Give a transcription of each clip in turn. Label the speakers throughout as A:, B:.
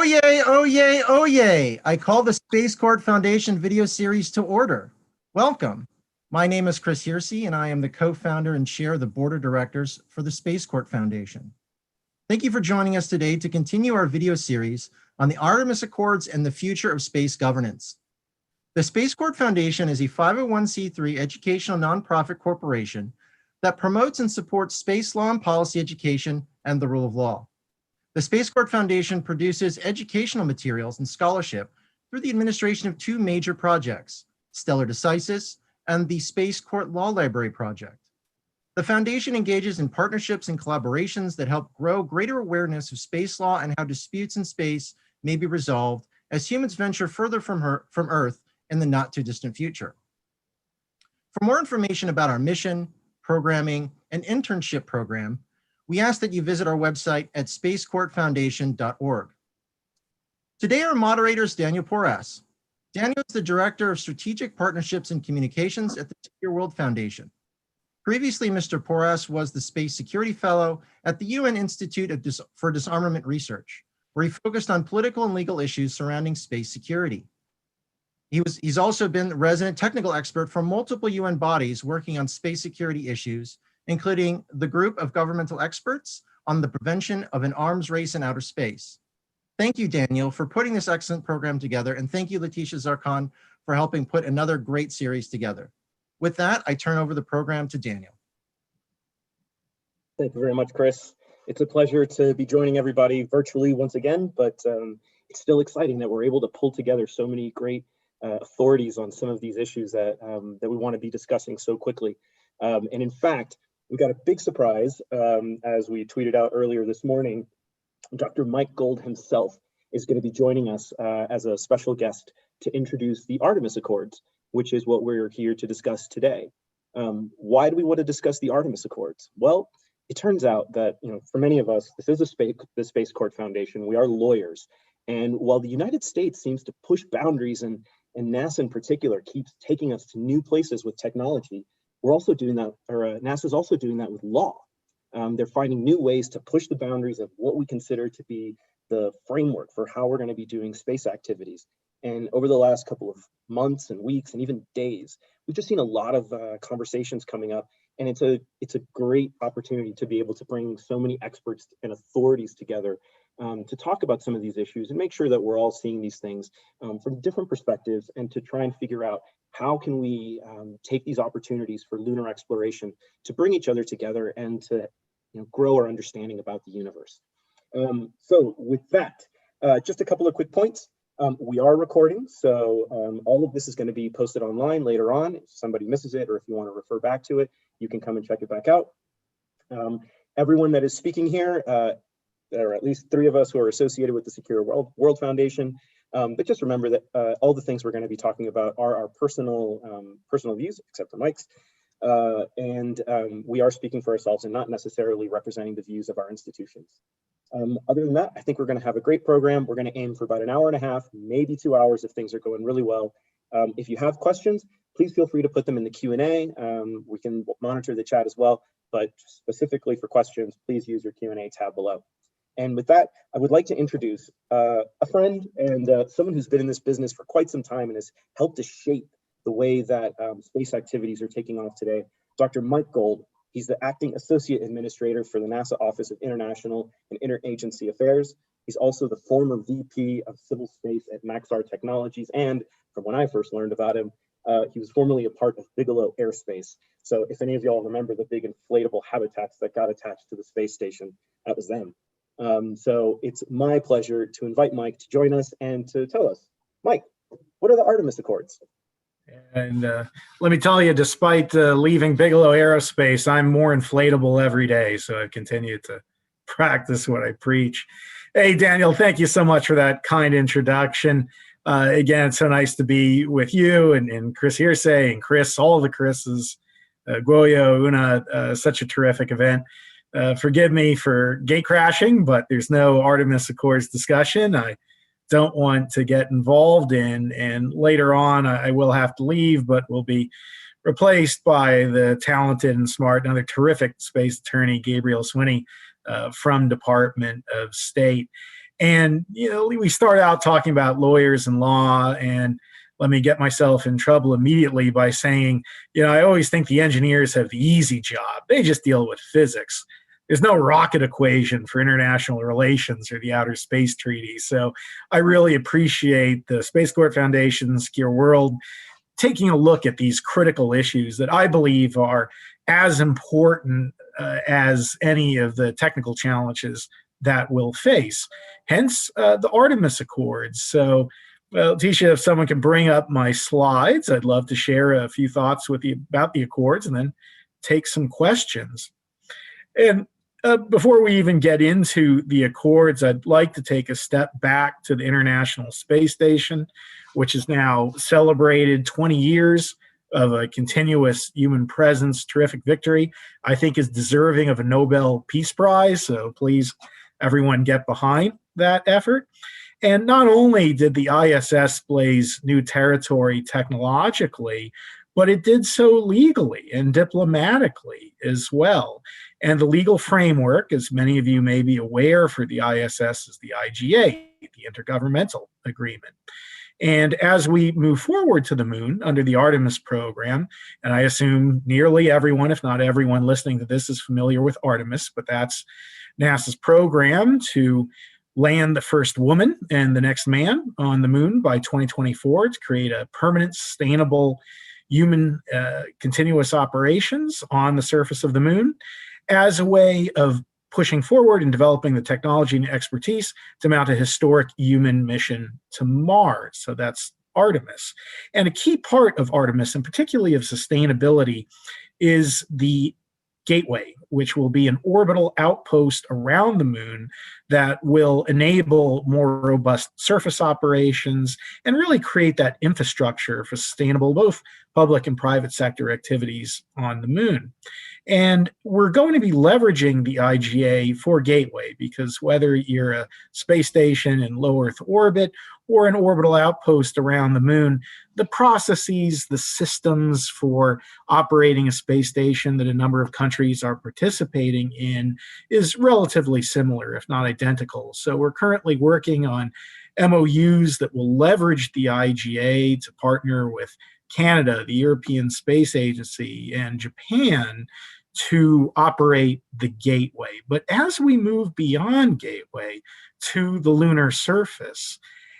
A: Oh yay, oh yay, oh yay. I call the Space Court Foundation video series to order. Welcome. My name is Chris Hearsey, and I am the co-founder and chair of the board of directors for the Space Court Foundation. Thank you for joining us today to continue our video series on the Artemis Accords and the future of space governance. The Space Court Foundation is a 501c3 educational nonprofit corporation that promotes and supports space law and policy education and the rule of law. The Space Court Foundation produces educational materials and scholarship through the administration of two major projects, Stellar Decisis and the Space Court Law Library Project. The foundation engages in partnerships and collaborations that help grow greater awareness of space law and how disputes in space may be resolved as humans venture further from Earth in the not too distant future. For more information about our mission, programming, and internship program, we ask that you visit our website at spacecourtfoundation.org. Today, our moderator is Daniel Porras. Daniel is the Director of Strategic Partnerships and Communications at the Secure World Foundation. Previously, Mr. Porras was the Space Security Fellow at the UN Institute for Disarmament Research, where he focused on political and legal issues surrounding space security. He's also been the resident technical expert for multiple UN bodies working on space security issues, including the Group of Governmental Experts on the Prevention of an Arms Race in Outer Space. Thank you, Daniel, for putting this excellent program together, and thank you, Letitia Zarkhan, for helping put another great series together. With that, I turn over the program to Daniel.
B: Thank you very much, Chris. It's a pleasure to be joining everybody virtually once again, but it's still exciting that we're able to pull together so many great authorities on some of these issues that we want to be discussing so quickly. And in fact, we got a big surprise as we tweeted out earlier this morning. Dr. Mike Gold himself is going to be joining us as a special guest to introduce the Artemis Accords, which is what we're here to discuss today. Why do we want to discuss the Artemis Accords? Well, it turns out that, for many of us, this is the Space Court Foundation. We are lawyers. And while the United States seems to push boundaries and NASA in particular keeps taking us to new places with technology, we're also doing that, or NASA's also doing that with law. They're finding new ways to push the boundaries of what we consider to be the framework for how we're going to be doing space activities. And over the last couple of months and weeks and even days, we've just seen a lot of conversations coming up. And it's a great opportunity to be able to bring so many experts and authorities together to talk about some of these issues and make sure that we're all seeing these things from different perspectives, and to try and figure out how can we take these opportunities for lunar exploration to bring each other together and to grow our understanding about the universe. So with that, just a couple of quick points. We are recording, so all of this is going to be posted online later on. If somebody misses it, or if you want to refer back to it, you can come and check it back out. Everyone that is speaking here, there are at least 3 of us who are associated with the Secure World Foundation. But just remember that all the things we're going to be talking about are our personal views, except for Mike's. We are speaking for ourselves and not necessarily representing the views of our institutions. Other than that, I think we're going to have a great program. We're going to aim for about an hour and a half, maybe 2 hours if things are going really well. If you have questions, please feel free to put them in the Q&A. We can monitor the chat as well, but specifically for questions, please use your Q&A tab below. And with that, I would like to introduce a friend and someone who's been in this business for quite some time and has helped to shape the way that space activities are taking off today, Dr. Mike Gold. He's the Acting Associate Administrator for the NASA Office of International and Interagency Affairs. He's also the former VP of Civil Space at Maxar Technologies, and from when I first learned about him, he was formerly a part of Bigelow Aerospace. So if any of y'all remember the big inflatable habitats that got attached to the space station, that was them. So it's my pleasure to invite Mike to join us and to tell us, Mike, what are the Artemis Accords?
C: And let me tell you, despite leaving Bigelow Aerospace, I'm more inflatable every day. So I continue to practice what I preach. Hey, Daniel, thank you so much for that kind introduction. Again, it's so nice to be with you and Chris Hearsey and Chris, all the Chris's, Goyo, Una, such a terrific event. Forgive me for gate crashing, but there's no Artemis Accords discussion I don't want to get involved in. And later on, I will have to leave, but will be replaced by the talented and smart, another terrific space attorney, Gabriel Swinney, from Department of State. And, we start out talking about lawyers and law, and let me get myself in trouble immediately by saying, I always think the engineers have the easy job. They just deal with physics. There's no rocket equation for international relations or the Outer Space Treaty. So I really appreciate the Space Court Foundation, Secure World, taking a look at these critical issues that I believe are as important as any of the technical challenges that we'll face. Hence, the Artemis Accords. So, well, Tisha, if someone can bring up my slides, I'd love to share a few thoughts with you about the Accords and then take some questions. And before we even get into the Accords, I'd like to take a step back to the International Space Station, which has now celebrated 20 years of a continuous human presence, terrific victory. I think is deserving of a Nobel Peace Prize, so please, everyone, get behind that effort. And not only did the ISS blaze new territory technologically, but it did so legally and diplomatically as well. And the legal framework, as many of you may be aware, for the ISS is the IGA, the Intergovernmental Agreement. And as we move forward to the moon under the Artemis program, and I assume nearly everyone, if not everyone listening to this, is familiar with Artemis, but that's NASA's program to land the first woman and the next man on the moon by 2024 to create a permanent, sustainable human continuous operations on the surface of the moon as a way of pushing forward and developing the technology and expertise to mount a historic human mission to Mars. So that's Artemis. And a key part of Artemis, and particularly of sustainability, is the Gateway, which will be an orbital outpost around the moon that will enable more robust surface operations and really create that infrastructure for sustainable both public and private sector activities on the moon. And we're going to be leveraging the IGA for Gateway because whether you're a space station in low Earth orbit or an orbital outpost around the moon, the processes, the systems for operating a space station that a number of countries are participating in is relatively similar, if not identical. So we're currently working on MOUs that will leverage the IGA to partner with Canada, the European Space Agency, and Japan to operate the Gateway. But as we move beyond Gateway to the lunar surface,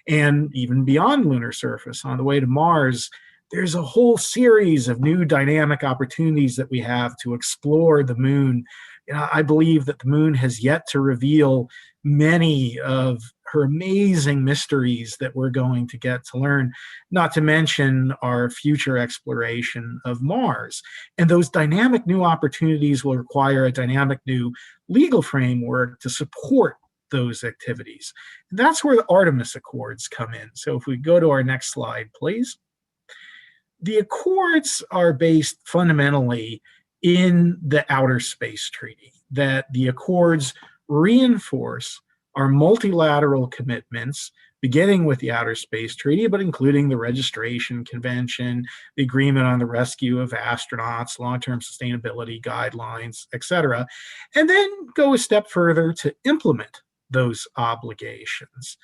C: and even beyond lunar surface on the way to Mars, there's a whole series of new dynamic opportunities that we have to explore the moon. I believe that the moon has yet to reveal many of her amazing mysteries that we're going to get to learn, not to mention our future exploration of Mars. And those dynamic new opportunities will require a dynamic new legal framework to support those activities. And that's where the Artemis Accords come in. So if we go to our next slide, please. The Accords are based fundamentally in the Outer Space Treaty, that the Accords reinforce our multilateral commitments, beginning with the Outer Space Treaty, but including the Registration Convention, the Agreement on the Rescue of Astronauts, long-term sustainability guidelines, etc., and then go a step further to implement those obligations.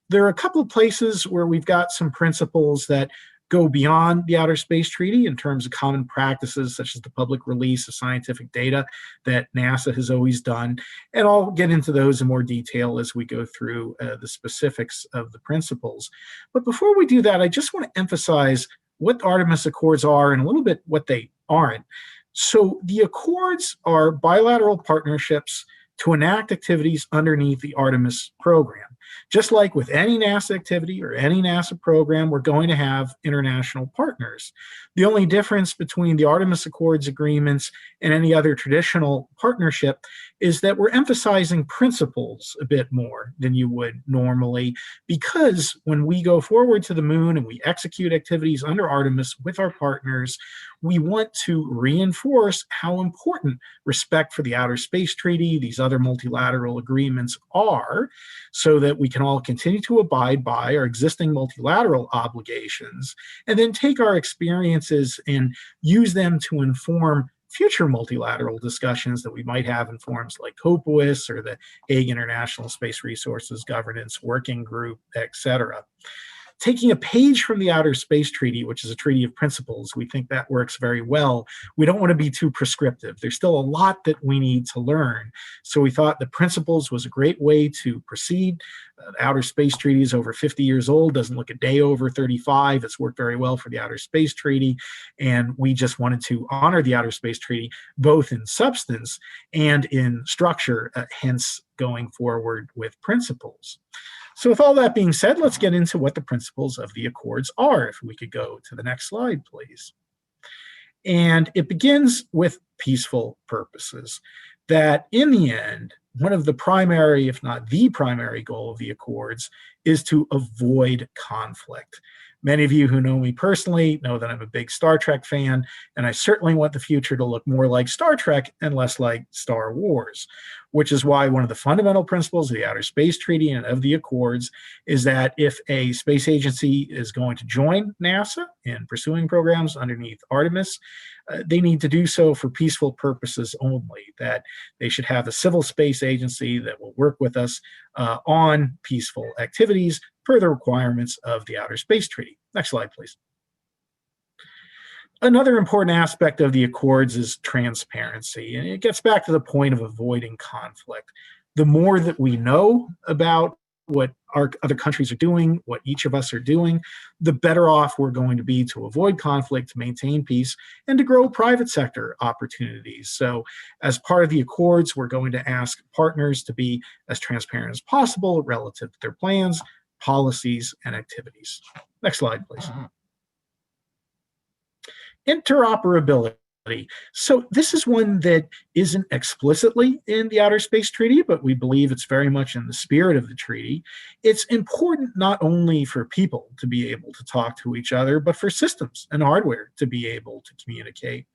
C: There are a couple of places where we've got some principles that go beyond the Outer Space Treaty in terms of common practices, such as the public release of scientific data that NASA has always done. And I'll get into those in more detail as we go through the specifics of the principles. But before we do that, I just want to emphasize what the Artemis Accords are and a little bit what they aren't. So the Accords are bilateral partnerships to enact activities underneath the Artemis program. Just like with any NASA activity or any NASA program, we're going to have international partners. The only difference between the Artemis Accords agreements and any other traditional partnership is that we're emphasizing principles a bit more than you would normally, because when we go forward to the moon and we execute activities under Artemis with our partners, we want to reinforce how important respect for the Outer Space Treaty, these other multilateral agreements are, so that we can all continue to abide by our existing multilateral obligations and then take our experiences and use them to inform future multilateral discussions that we might have in forums like COPUOS or the Hague International Space Resources Governance Working Group, etc. Taking a page from the Outer Space Treaty, which is a treaty of principles, we think that works very well. We don't want to be too prescriptive. There's still a lot that we need to learn. So we thought the principles was a great way to proceed. The Outer Space Treaty is over 50 years old, doesn't look a day over 35. It's worked very well for the Outer Space Treaty. And we just wanted to honor the Outer Space Treaty, both in substance and in structure, hence going forward with principles. So with all that being said, let's get into what the principles of the Accords are. If we could go to the next slide, please. And it begins with peaceful purposes, that in the end, one of the primary, if not the primary goal of the Accords is to avoid conflict. Many of you who know me personally know that I'm a big Star Trek fan, and I certainly want the future to look more like Star Trek and less like Star Wars, which is why one of the fundamental principles of the Outer Space Treaty and of the Accords is that if a space agency is going to join NASA in pursuing programs underneath Artemis, they need to do so for peaceful purposes only, that they should have a civil space agency that will work with us on peaceful activities per the requirements of the Outer Space Treaty. Next slide, please. Another important aspect of the Accords is transparency, and it gets back to the point of avoiding conflict. The more that we know about what our other countries are doing, what each of us are doing, the better off we're going to be to avoid conflict, to maintain peace, and to grow private sector opportunities. So as part of the Accords, we're going to ask partners to be as transparent as possible relative to their plans, policies, and activities. Next slide, please. Interoperability. So this is one that isn't explicitly in the Outer Space Treaty, but we believe it's very much in the spirit of the treaty. It's important not only for people to be able to talk to each other, but for systems and hardware to be able to communicate.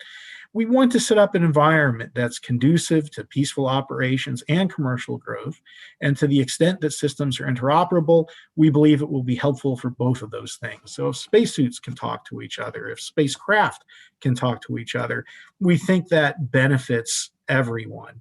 C: We want to set up an environment that's conducive to peaceful operations and commercial growth. And to the extent that systems are interoperable, we believe it will be helpful for both of those things. So if spacesuits can talk to each other, if spacecraft can talk to each other, we think that benefits everyone.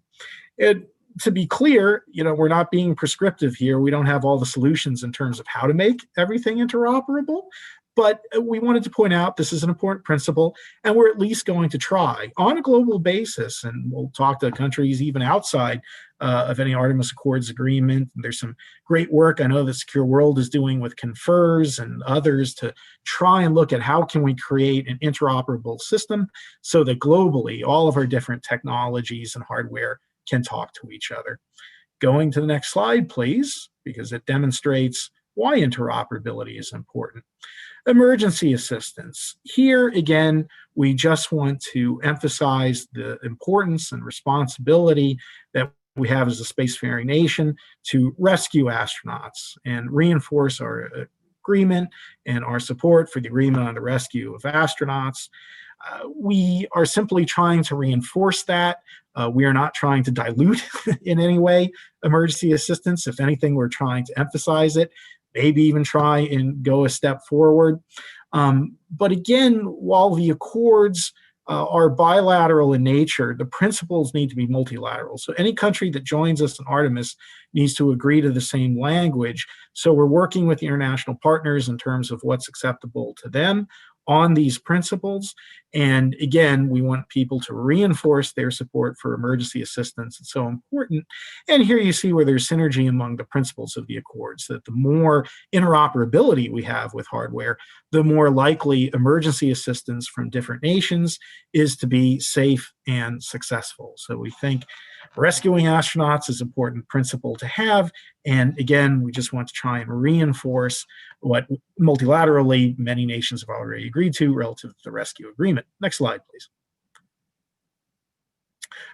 C: To be clear, we're not being prescriptive here. We don't have all the solutions in terms of how to make everything interoperable. But we wanted to point out this is an important principle, and we're at least going to try on a global basis. And we'll talk to countries even outside of any Artemis Accords agreement. There's some great work I know that Secure World is doing with Confers and others to try and look at how can we create an interoperable system so that globally all of our different technologies and hardware can talk to each other. Going to the next slide, please, because it demonstrates why interoperability is important. Emergency assistance. Here, again, we just want to emphasize the importance and responsibility that we have as a spacefaring nation to rescue astronauts and reinforce our agreement and our support for the agreement on the rescue of astronauts. We are simply trying to reinforce that. We are not trying to dilute in any way emergency assistance. If anything, we're trying to emphasize it, maybe even try and go a step forward. But again, while the Accords are bilateral in nature, the principles need to be multilateral. So any country that joins us in Artemis needs to agree to the same language. So we're working with the international partners in terms of what's acceptable to them on these principles. And again, we want people to reinforce their support for emergency assistance. It's so important. And here you see where there's synergy among the principles of the Accords, that the more interoperability we have with hardware, the more likely emergency assistance from different nations is to be safe and successful. So we think rescuing astronauts is an important principle to have. And again, we just want to try and reinforce what multilaterally many nations have already agreed to relative to the rescue agreement. Next slide, please.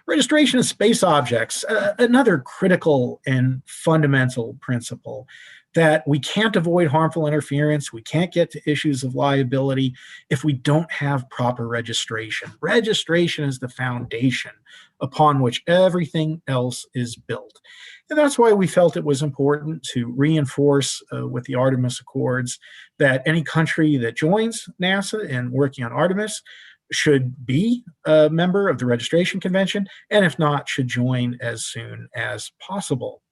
C: Registration of space objects, another critical and fundamental principle, that we can't avoid harmful interference. We can't get to issues of liability if we don't have proper registration. Registration is the foundation upon which everything else is built. And that's why we felt it was important to reinforce with the Artemis Accords that any country that joins NASA in working on Artemis should be a member of the registration convention, and if not, should join as soon as possible.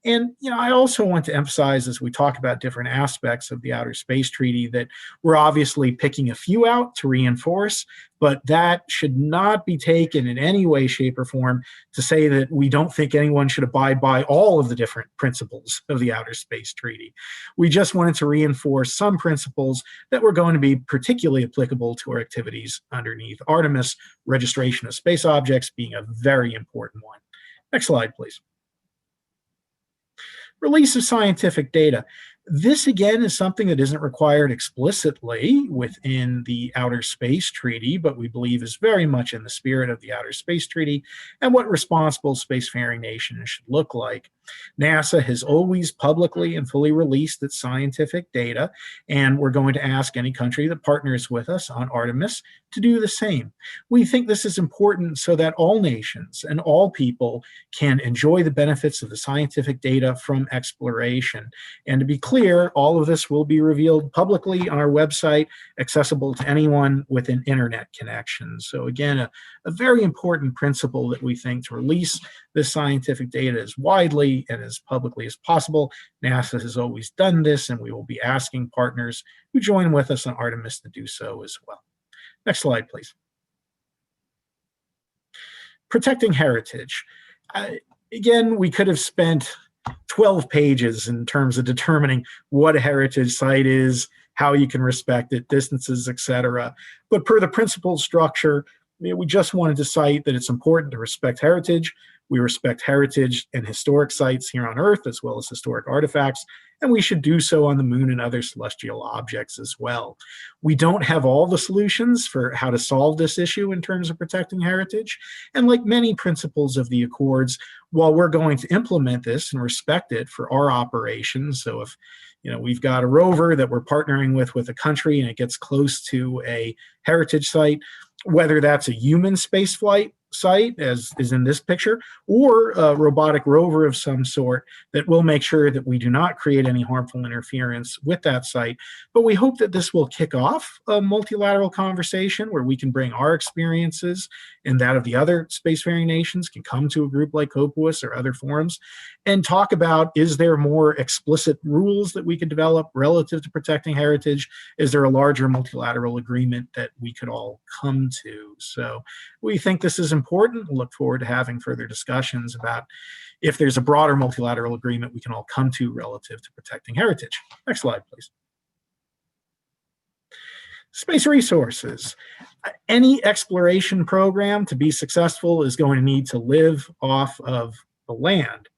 C: And, I also want to emphasize as we talk about different aspects of the Outer Space Treaty that we're obviously picking a few out to reinforce, but that should not be taken in any way, shape, or form to say that we don't think anyone should abide by all of the different principles of the Outer Space Treaty. We just wanted to reinforce some principles that were going to be particularly applicable to our activities underneath Artemis, registration of space objects being a very important one. Next slide, please. Release of scientific data. This, again, is something that isn't required explicitly within the Outer Space Treaty, but we believe is very much in the spirit of the Outer Space Treaty and what responsible spacefaring nations should look like. NASA has always publicly and fully released its scientific data, and we're going to ask any country that partners with us on Artemis to do the same. We think this is important so that all nations and all people can enjoy the benefits of the scientific data from exploration. And to be clear, all of this will be revealed publicly on our website, accessible to anyone with an internet connection. So again, a very important principle that we think to release this scientific data as widely and as publicly as possible. NASA has always done this, and we will be asking partners who join with us on Artemis to do so as well. Next slide, please. Protecting heritage. Again, we could have spent 12 pages in terms of determining what a heritage site is, how you can respect it, distances, etc. But per the principal structure, we just wanted to cite that it's important to respect heritage. We respect heritage and historic sites here on Earth, as well as historic artifacts, and we should do so on the moon and other celestial objects as well. We don't have all the solutions for how to solve this issue in terms of protecting heritage, and like many principles of the Accords, while we're going to implement this and respect it for our operations, so if we've got a rover that we're partnering with a country and it gets close to a heritage site, whether that's a human spaceflight site, as is in this picture, or a robotic rover of some sort, that will make sure that we do not create any harmful interference with that site. But we hope that this will kick off a multilateral conversation where we can bring our experiences and that of the other spacefaring nations, can come to a group like COPUOS or other forums and talk about, is there more explicit rules that we could develop relative to protecting heritage? Is there a larger multilateral agreement that we could all come to? So we think this is important. We'll look forward to having further discussions about if there's a broader multilateral agreement we can all come to relative to protecting heritage. Next slide, please. Space resources. Any exploration program to be successful is going to need to live off of the land.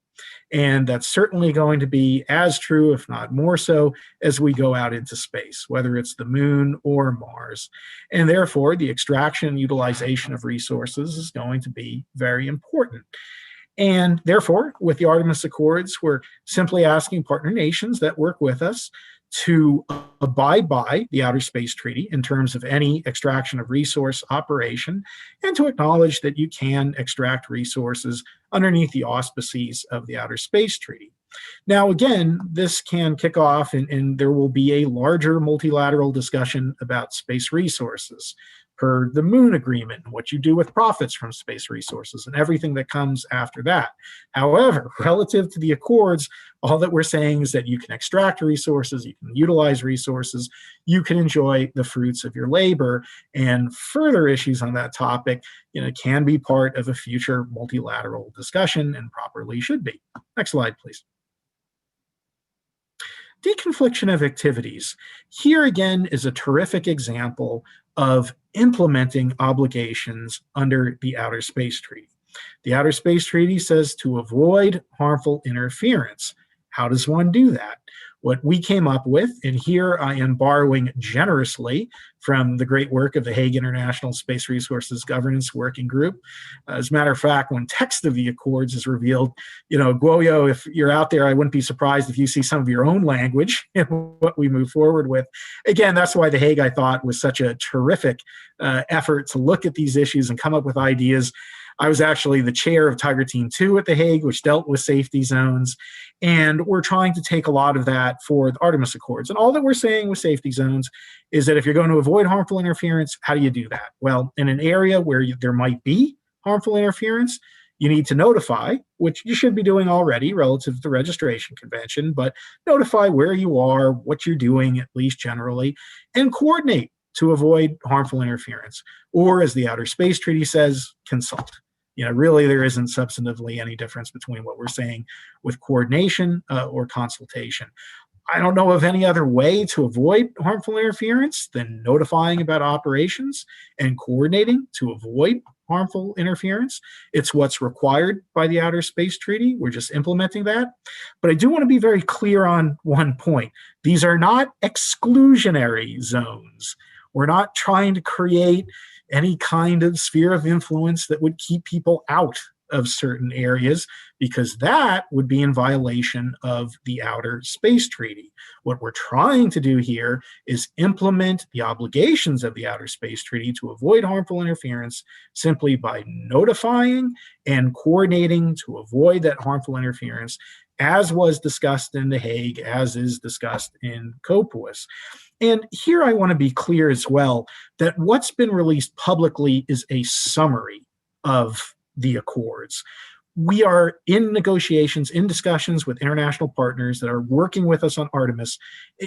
C: And that's certainly going to be as true, if not more so, as we go out into space, whether it's the moon or Mars. And therefore, the extraction and utilization of resources is going to be very important. And therefore, with the Artemis Accords, we're simply asking partner nations that work with us to abide by the Outer Space Treaty in terms of any extraction of resource operation, and to acknowledge that you can extract resources underneath the auspices of the Outer Space Treaty. Now, again, this can kick off, and there will be a larger multilateral discussion about space resources per the Moon Agreement and what you do with profits from space resources and everything that comes after that. However, relative to the Accords, all that we're saying is that you can extract resources, you can utilize resources, you can enjoy the fruits of your labor, and further issues on that topic, can be part of a future multilateral discussion and properly should be. Next slide, please. Deconfliction of activities. Here again is a terrific example of implementing obligations under the Outer Space Treaty. The Outer Space Treaty says to avoid harmful interference. How does one do that? What we came up with, and here I am borrowing generously from the great work of the Hague International Space Resources Governance Working Group. As a matter of fact, when text of the Accords is revealed, Guoyo, if you're out there, I wouldn't be surprised if you see some of your own language in what we move forward with. Again, that's why the Hague, I thought, was such a terrific effort to look at these issues and come up with ideas. I was actually the chair of Tiger Team 2 at The Hague, which dealt with safety zones. And we're trying to take a lot of that for the Artemis Accords. And all that we're saying with safety zones is that if you're going to avoid harmful interference, how do you do that? Well, in an area where there might be harmful interference, you need to notify, which you should be doing already relative to the registration convention, but notify where you are, what you're doing, at least generally, and coordinate to avoid harmful interference. Or as the Outer Space Treaty says, consult. Really there isn't substantively any difference between what we're saying with coordination or consultation. I don't know of any other way to avoid harmful interference than notifying about operations and coordinating to avoid harmful interference. It's what's required by the Outer Space Treaty. We're just implementing that. But I do want to be very clear on one point. These are not exclusionary zones. We're not trying to create any kind of sphere of influence that would keep people out of certain areas, because that would be in violation of the Outer Space Treaty. What we're trying to do here is implement the obligations of the Outer Space Treaty to avoid harmful interference simply by notifying and coordinating to avoid that harmful interference, as was discussed in The Hague, as is discussed in Copuous. And here I want to be clear as well that what's been released publicly is a summary of the Accords. We are in negotiations, in discussions with international partners that are working with us on Artemis.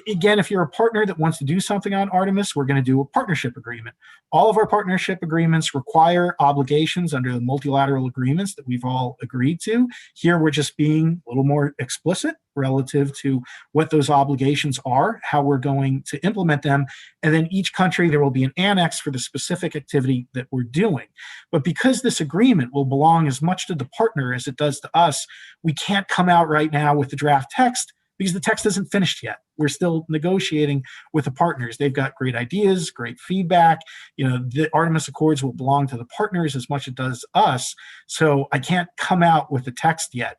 C: Again, if you're a partner that wants to do something on Artemis, we're going to do a partnership agreement. All of our partnership agreements require obligations under the multilateral agreements that we've all agreed to. Here, we're just being a little more explicit relative to what those obligations are, how we're going to implement them, and then each country, there will be an annex for the specific activity that we're doing. But because this agreement will belong as much to the partner as it does to us, we can't come out right now with the draft text because the text isn't finished yet. We're still negotiating with the partners. They've got great ideas, great feedback. The Artemis Accords will belong to the partners as much as it does us. So I can't come out with the text yet.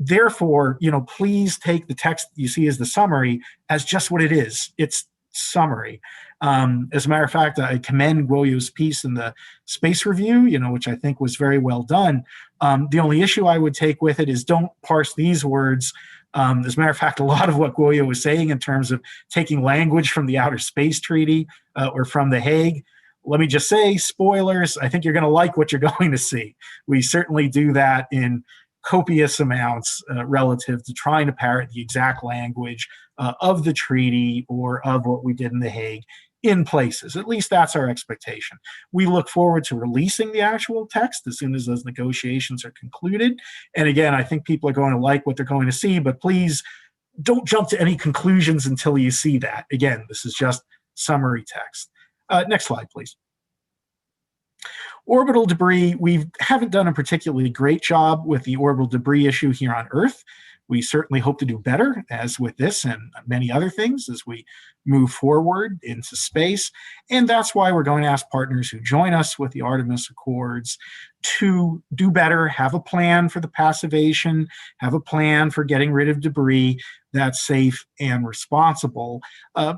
C: Therefore, please take the text you see as the summary as just what it is. It's summary. As a matter of fact, I commend Guoyo's piece in the Space Review, which I think was very well done. The only issue I would take with it is don't parse these words. As a matter of fact, a lot of what Guoyo was saying in terms of taking language from the Outer Space Treaty or from The Hague, let me just say, spoilers, I think you're going to like what you're going to see. We certainly do that in copious amounts relative to trying to parrot the exact language of the treaty or of what we did in The Hague in places. At least that's our expectation. We look forward to releasing the actual text as soon as those negotiations are concluded. And again, I think people are going to like what they're going to see, but please don't jump to any conclusions until you see that. Again, this is just summary text. Next slide, please. Orbital debris, we haven't done a particularly great job with the orbital debris issue here on Earth. We certainly hope to do better, as with this and many other things, as we move forward into space. And that's why we're going to ask partners who join us with the Artemis Accords to do better, have a plan for the passivation, have a plan for getting rid of debris that's safe and responsible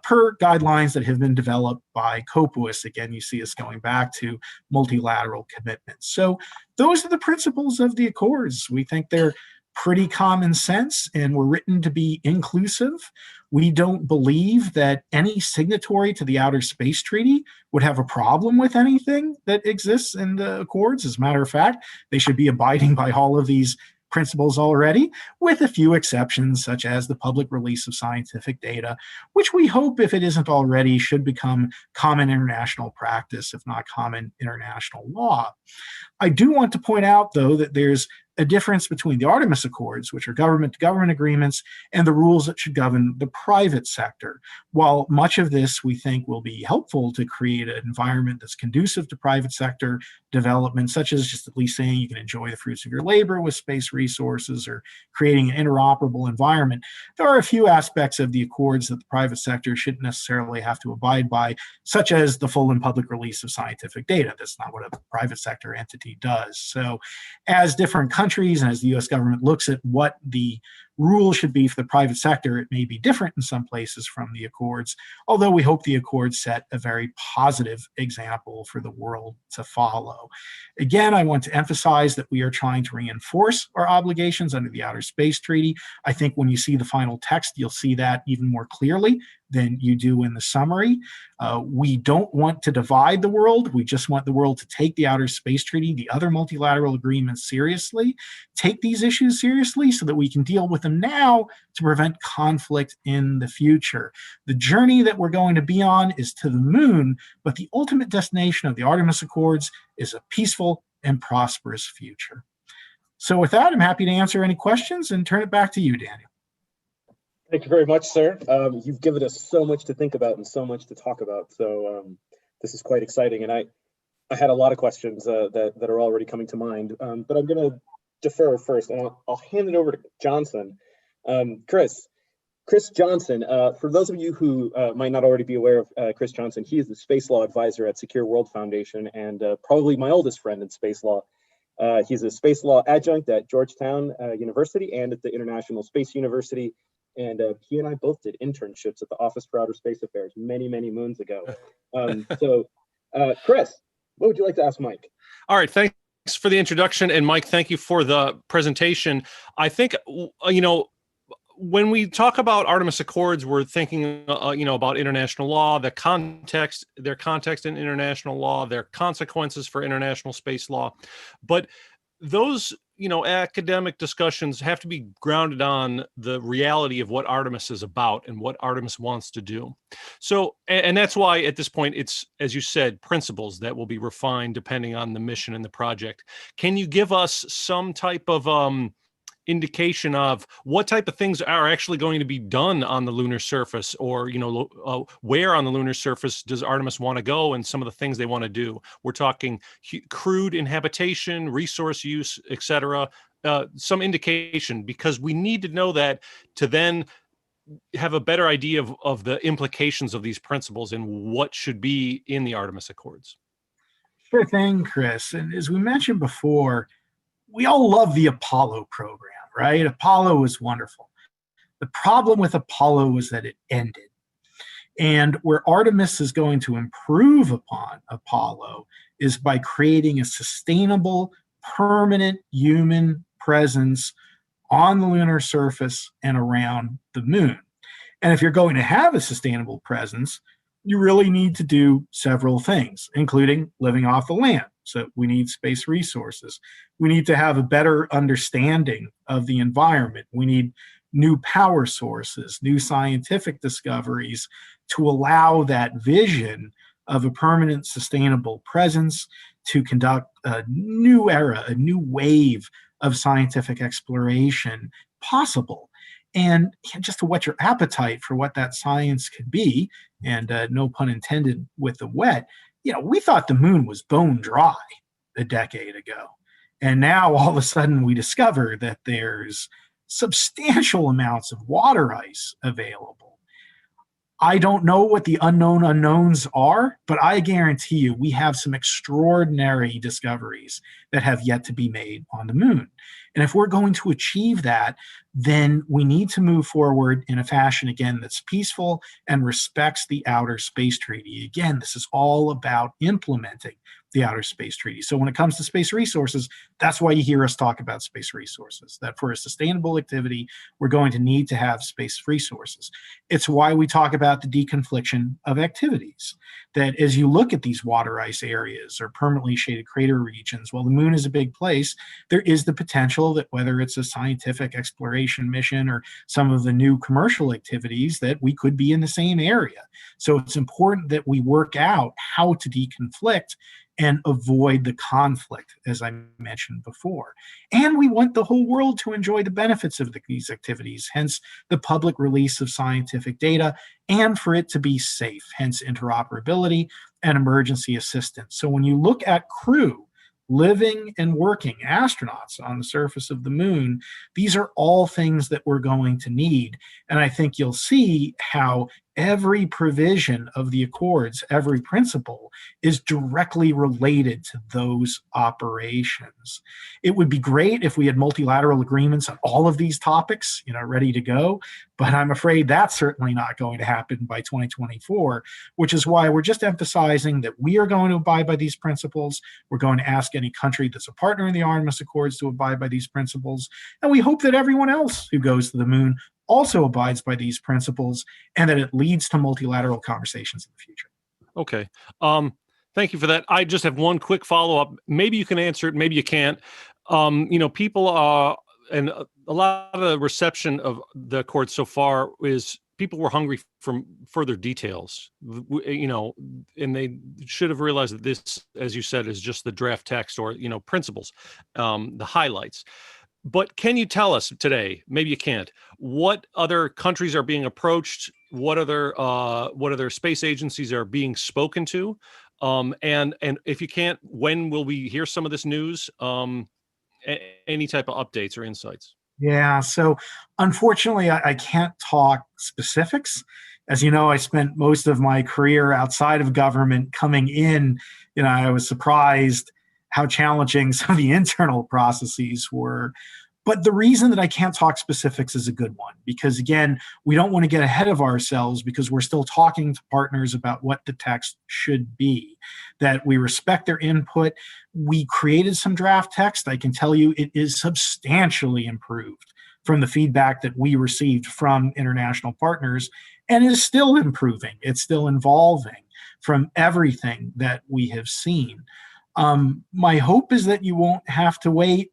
C: per guidelines that have been developed by Copuous. Again, you see us going back to multilateral commitments. So those are the principles of the Accords. We think they're pretty common sense and were written to be inclusive. We don't believe that any signatory to the Outer Space Treaty would have a problem with anything that exists in the Accords. As a matter of fact, they should be abiding by all of these principles already, with a few exceptions, such as the public release of scientific data, which we hope, if it isn't already, should become common international practice, if not common international law. I do want to point out, though, that there's a difference between the Artemis Accords, which are government-to-government agreements, and the rules that should govern the private sector. While much of this we think will be helpful to create an environment that's conducive to private sector development, such as just at least saying you can enjoy the fruits of your labor with space resources or creating an interoperable environment, there are a few aspects of the Accords that the private sector shouldn't necessarily have to abide by, such as the full and public release of scientific data. That's not what a private sector entity does. So as different countries and as the US government looks at what the rule should be for the private sector. It may be different in some places from the Accords, although we hope the Accords set a very positive example for the world to follow. Again, I want to emphasize that we are trying to reinforce our obligations under the Outer Space Treaty. I think when you see the final text, you'll see that even more clearly than you do in the summary. We don't want to divide the world. We just want the world to take the Outer Space Treaty, the other multilateral agreements seriously, take these issues seriously so that we can deal with them now to prevent conflict in the future. The journey that we're going to be on is to the moon, but the ultimate destination of the Artemis Accords is a peaceful and prosperous future. So with that, I'm happy to answer any questions and turn it back to you, Daniel.
B: Thank you very much, sir. You've given us so much to think about and so much to talk about. So this is quite exciting. And I had a lot of questions that are already coming to mind, but I'm going to defer first, and I'll hand it over to Johnson. Chris Johnson, for those of you who might not already be aware of Chris Johnson, he is the Space Law Advisor at Secure World Foundation and probably my oldest friend in space law. He's a space law adjunct at Georgetown University and at the International Space University. And he and I both did internships at the Office for Outer Space Affairs many, many moons ago. Chris, what would you like to ask Mike?
D: All right, thanks for the introduction. And Mike, thank you for the presentation. I think, when we talk about Artemis Accords, we're thinking, about international law, their context in international law, their consequences for international space law. But those, academic discussions have to be grounded on the reality of what Artemis is about and what Artemis wants to do. So, and that's why at this point, it's, as you said, principles that will be refined depending on the mission and the project. Can you give us some type of indication of what type of things are actually going to be done on the lunar surface, or where on the lunar surface does Artemis want to go, and some of the things they want to do? We're talking crewed inhabitation, resource use, etc. Some indication, because we need to know that to then have a better idea of the implications of these principles and what should be in the Artemis Accords.
C: Sure thing, Chris. And as we mentioned before, we all love the Apollo program, right? Apollo was wonderful. The problem with Apollo was that it ended. And where Artemis is going to improve upon Apollo is by creating a sustainable, permanent human presence on the lunar surface and around the moon. And if you're going to have a sustainable presence, you really need to do several things, including living off the land. So we need space resources. We need to have a better understanding of the environment. We need new power sources, new scientific discoveries to allow that vision of a permanent, sustainable presence to conduct a new era, a new wave of scientific exploration possible. And just to whet your appetite for what that science could be, and no pun intended with the wet, we thought the moon was bone dry a decade ago. And now all of a sudden we discover that there's substantial amounts of water ice available. I don't know what the unknown unknowns are, but I guarantee you we have some extraordinary discoveries that have yet to be made on the moon. And if we're going to achieve that, then we need to move forward in a fashion, again, that's peaceful and respects the Outer Space Treaty. Again, this is all about implementing the Outer Space Treaty. So when it comes to space resources, that's why you hear us talk about space resources, that for a sustainable activity, we're going to need to have space resources. It's why we talk about the deconfliction of activities, that as you look at these water ice areas or permanently shaded crater regions, while the moon is a big place, there is the potential that whether it's a scientific exploration mission or some of the new commercial activities, that we could be in the same area. So it's important that we work out how to deconflict and avoid the conflict, as I mentioned before. And we want the whole world to enjoy the benefits of these activities, hence the public release of scientific data, and for it to be safe, hence interoperability and emergency assistance. So when you look at crew, living and working astronauts on the surface of the moon, these are all things that we're going to need. And I think you'll see how every provision of the Accords, every principle, is directly related to those operations. It would be great if we had multilateral agreements on all of these topics, ready to go, but I'm afraid that's certainly not going to happen by 2024, which is why we're just emphasizing that we are going to abide by these principles. We're going to ask any country that's a partner in the Artemis Accords to abide by these principles, and we hope that everyone else who goes to the moon also abides by these principles, and that it leads to multilateral conversations in the future.
D: Okay. Thank you for that. I just have one quick follow-up. Maybe you can answer it, maybe you can't. People are, and a lot of the reception of the Accord so far is people were hungry for further details, and they should have realized that this, as you said, is just the draft text or, principles, the highlights. But can you tell us today, maybe you can't, what other countries are being approached? What other space agencies are being spoken to? And if you can't, when will we hear some of this news? Any type of updates or insights?
C: Yeah, so unfortunately, I can't talk specifics. As you know, I spent most of my career outside of government. Coming in, I was surprised how challenging some of the internal processes were. But the reason that I can't talk specifics is a good one, because again, we don't want to get ahead of ourselves because we're still talking to partners about what the text should be, that we respect their input. We created some draft text. I can tell you it is substantially improved from the feedback that we received from international partners, and is still improving. It's still evolving from everything that we have seen. My hope is that you won't have to wait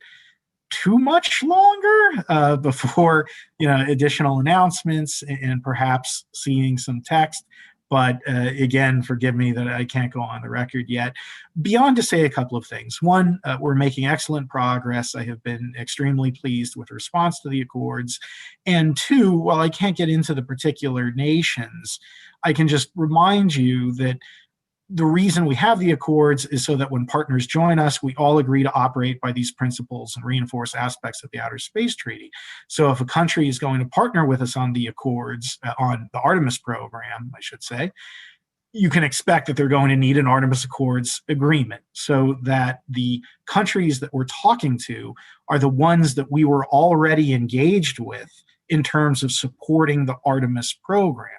C: too much longer before additional announcements and perhaps seeing some text. But again, forgive me that I can't go on the record yet. Beyond to say a couple of things. One, we're making excellent progress. I have been extremely pleased with the response to the Accords. And two, while I can't get into the particular nations, I can just remind you that the reason we have the Accords is so that when partners join us, we all agree to operate by these principles and reinforce aspects of the Outer Space Treaty. So if a country is going to partner with us on the Accords, on the Artemis program, I should say, you can expect that they're going to need an Artemis Accords agreement, so that the countries that we're talking to are the ones that we were already engaged with in terms of supporting the Artemis program.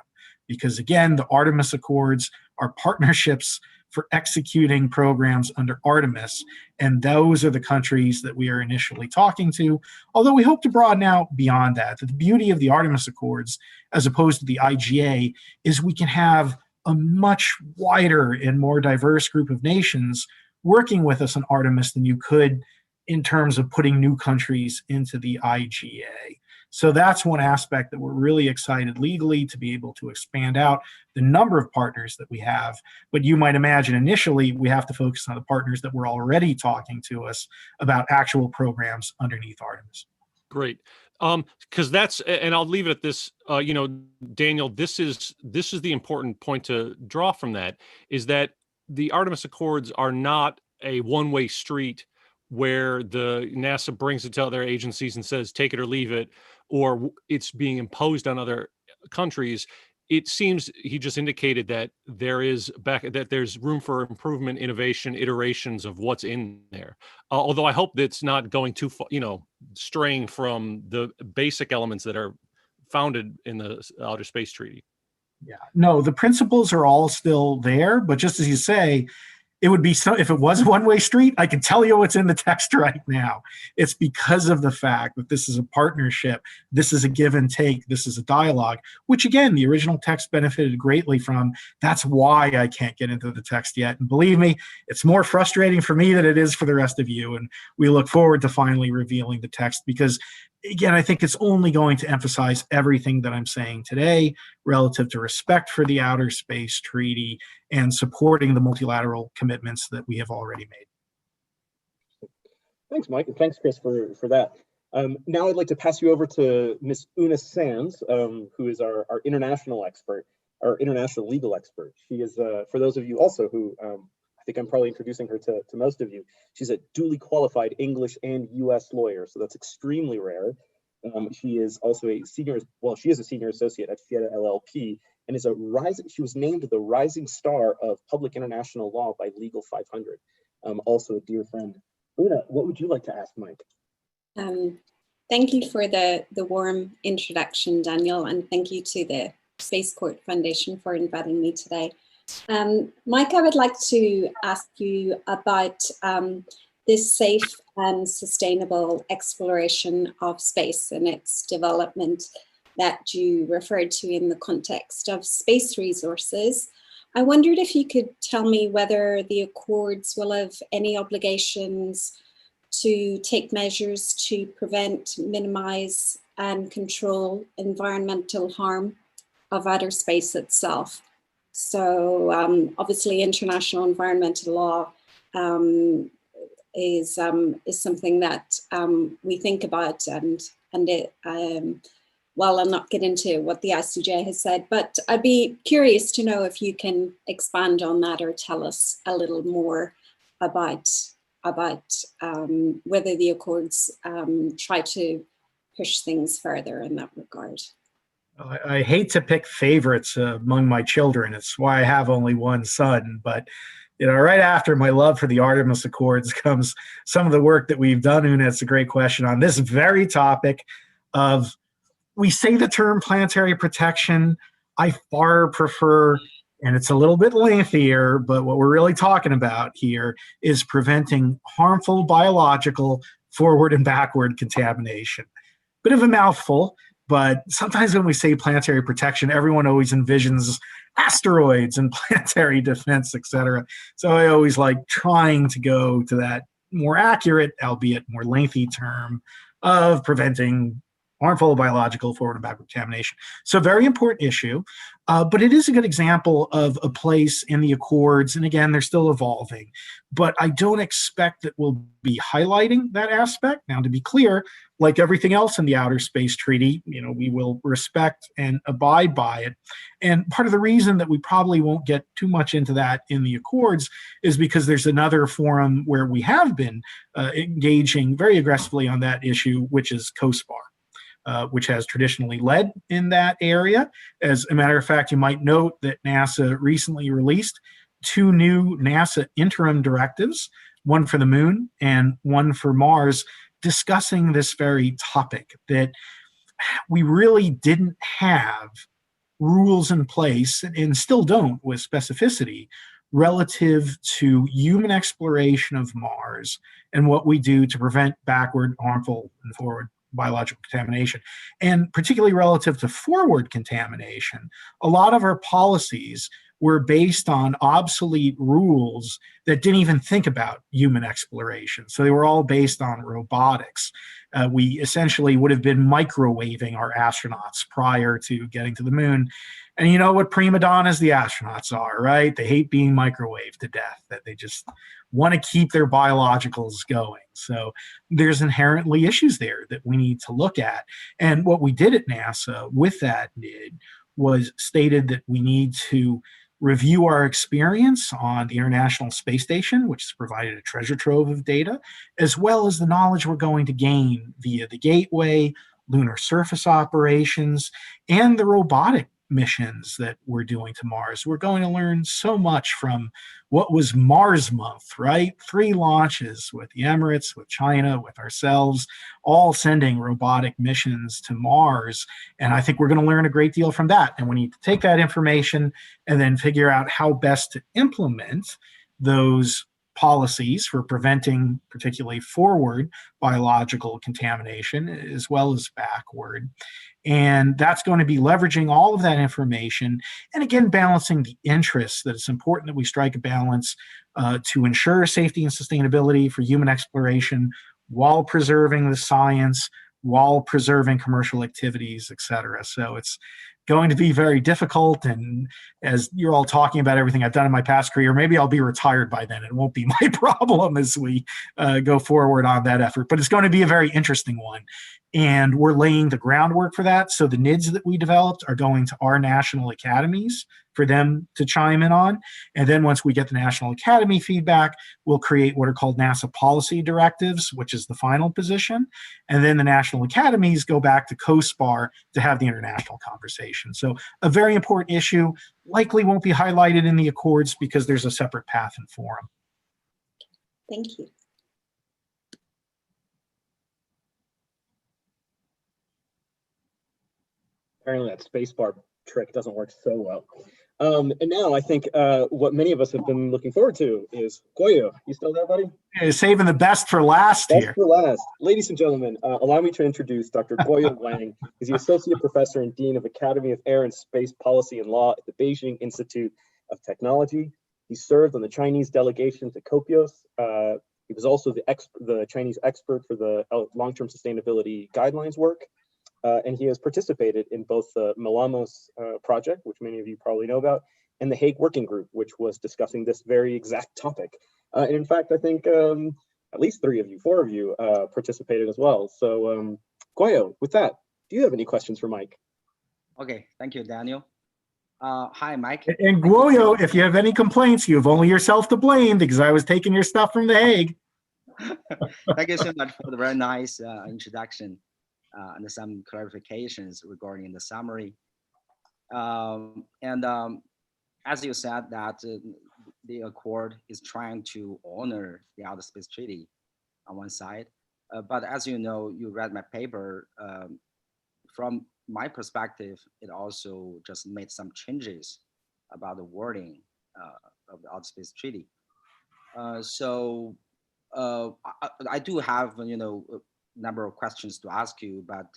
C: Because again, the Artemis Accords are partnerships for executing programs under Artemis, and those are the countries that we are initially talking to, although we hope to broaden out beyond that. The beauty of the Artemis Accords, as opposed to the IGA, is we can have a much wider and more diverse group of nations working with us on Artemis than you could in terms of putting new countries into the IGA. So that's one aspect that we're really excited legally to be able to expand out the number of partners that we have. But you might imagine initially we have to focus on the partners that were already talking to us about actual programs underneath Artemis.
D: Great. Because that's, and I'll leave it at this, Daniel, this is the important point to draw from that, is that the Artemis Accords are not a one-way street where the NASA brings it to other agencies and says, take it or leave it, or it's being imposed on other countries. It seems he just indicated that there's room for improvement, innovation, iterations of what's in there. Although I hope that's not going too far, straying from the basic elements that are founded in the Outer Space Treaty.
C: Yeah, no, the principles are all still there, but just as you say, it would be so if it was a one-way street, I can tell you what's in the text right now. It's because of the fact that this is a partnership, this is a give and take, this is a dialogue, which again, the original text benefited greatly from. That's why I can't get into the text yet. And believe me, it's more frustrating for me than it is for the rest of you. And we look forward to finally revealing the text because, again, I think it's only going to emphasize everything that I'm saying today relative to respect for the Outer Space Treaty and supporting the multilateral commitments that we have already made.
B: Thanks, Mike, and thanks, Chris, for that. Now I'd like to pass you over to Ms. Una Sands, who is our international expert, our international legal expert. She is, for those of you also who, I think I'm probably introducing her to most of you, she's a duly qualified English and US lawyer, so that's extremely rare. She is also a senior, well, she is a senior associate at Fieta LLP, and is she was named the Rising Star of Public International Law by Legal 500. Also a dear friend. Una, what would you like to ask Mike?
E: Thank you for the warm introduction, Daniel, and thank you to the Space Court Foundation for inviting me today. Mike, I would like to ask you about this safe and sustainable exploration of space and its development that you referred to in the context of space resources. I wondered if you could tell me whether the Accords will have any obligations to take measures to prevent, minimize, and control environmental harm of outer space itself. So obviously international environmental law is something that we think about, and it, well, I'll not get into what the ICJ has said, but I'd be curious to know if you can expand on that or tell us a little more about whether the Accords try to push things further in that regard.
C: I hate to pick favorites among my children. It's why I have only one son. But right after my love for the Artemis Accords comes some of the work that we've done, and it's a great question on this very topic of, we say the term planetary protection. I far prefer, and it's a little bit lengthier, but what we're really talking about here is preventing harmful biological forward and backward contamination. Bit of a mouthful, but sometimes when we say planetary protection, everyone always envisions asteroids and planetary defense, etc. So I always like trying to go to that more accurate, albeit more lengthy term of preventing harmful biological forward and backward contamination. So very important issue, but it is a good example of a place in the Accords, and again, they're still evolving, but I don't expect that we'll be highlighting that aspect. Now, to be clear, like everything else in the Outer Space Treaty, we will respect and abide by it. And part of the reason that we probably won't get too much into that in the Accords is because there's another forum where we have been engaging very aggressively on that issue, which is COSPAR. Which has traditionally led in that area. As a matter of fact, you might note that NASA recently released 2 new NASA interim directives, one for the Moon and one for Mars, discussing this very topic, that we really didn't have rules in place, and still don't with specificity, relative to human exploration of Mars and what we do to prevent backward, harmful, and forward biological contamination. And particularly relative to forward contamination, a lot of our policies were based on obsolete rules that didn't even think about human exploration. So they were all based on robotics. We essentially would have been microwaving our astronauts prior to getting to the Moon. And you know what prima donnas the astronauts are, right? They hate being microwaved to death, that they just want to keep their biologicals going. So there's inherently issues there that we need to look at. And what we did at NASA with that NID was stated that we need to review our experience on the International Space Station, which has provided a treasure trove of data, as well as the knowledge we're going to gain via the Gateway, lunar surface operations, and the robotic missions that we're doing to Mars. We're going to learn so much from what was Mars Month, right? 3 launches with the Emirates, with China, with ourselves, all sending robotic missions to Mars. And I think we're going to learn a great deal from that. And we need to take that information and then figure out how best to implement those policies for preventing particularly forward biological contamination as well as backward. And that's going to be leveraging all of that information and again balancing the interests, that it's important that we strike a balance to ensure safety and sustainability for human exploration while preserving the science, while preserving commercial activities, et cetera. So it's going to be very difficult. And as you're all talking about everything I've done in my past career, maybe I'll be retired by then. It won't be my problem as we go forward on that effort. But it's going to be a very interesting one. And we're laying the groundwork for that. So the NIDs that we developed are going to our national academies for them to chime in on. And then once we get the National Academy feedback, we'll create what are called NASA policy directives, which is the final position. And then the National Academies go back to COSPAR to have the international conversation. So a very important issue, likely won't be highlighted in the Accords because there's a separate path and forum.
E: Thank you.
B: Apparently that spacebar trick doesn't work so well. And now I think what many of us have been looking forward to is Goyo. You still there, buddy?
C: Yeah, saving the best for last
B: Best
C: here.
B: for last. Ladies and gentlemen, allow me to introduce Dr. Goyo Wang. He's the Associate Professor and Dean of Academy of Air and Space Policy and Law at the Beijing Institute of Technology. He served on the Chinese delegation to COPIOS. He was also the Chinese expert for the long-term sustainability guidelines work. And he has participated in both the Malamos project, which many of you probably know about, and the Hague Working Group, which was discussing this very exact topic. And in fact, I think at least four of you participated as well. So Goyo, with that, do you have any questions for Mike?
F: Okay, thank you, Daniel. Hi, Mike.
C: And Goyo, if you have any complaints, you have only yourself to blame because I was taking your stuff from The Hague.
F: Thank you so much for the very nice introduction. And some clarifications regarding the summary. As you said, that the Accord is trying to honor the Outer Space Treaty on one side. But as you know, you read my paper, from my perspective, it also just made some changes about the wording of the Outer Space Treaty. I do have, number of questions to ask you, but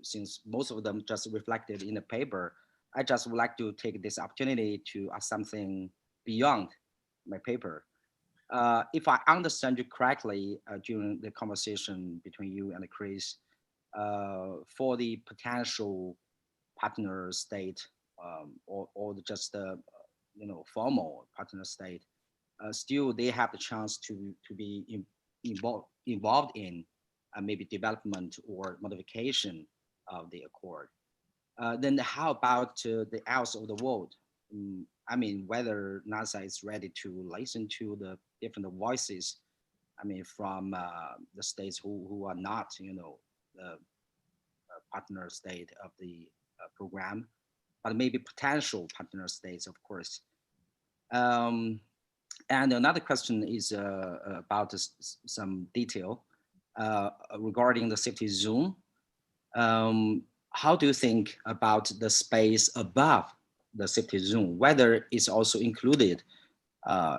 F: since most of them just reflected in the paper, I just would like to take this opportunity to ask something beyond my paper. If I understand you correctly, during the conversation between you and Chris, for the potential partner state or just formal partner state, still they have the chance to be involved in maybe development or modification of the Accord. Then how about the else of the world? I mean, whether NASA is ready to listen to the different voices, I mean, from the states who are not, the partner state of the program, but maybe potential partner states, of course. And another question is about some detail regarding the safety zone. How do you think about the space above the safety zone, whether it's also included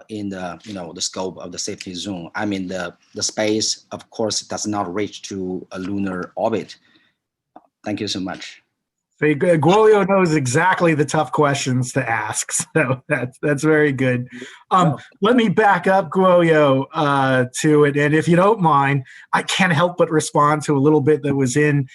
F: in the scope of the safety zone? I mean, the space, of course, does not reach to a lunar orbit. Thank you so much.
C: So Goyo knows exactly the tough questions to ask, so that's very good. Let me back up, Goyo, to it, and if you don't mind, I can't help but respond to a little bit that was in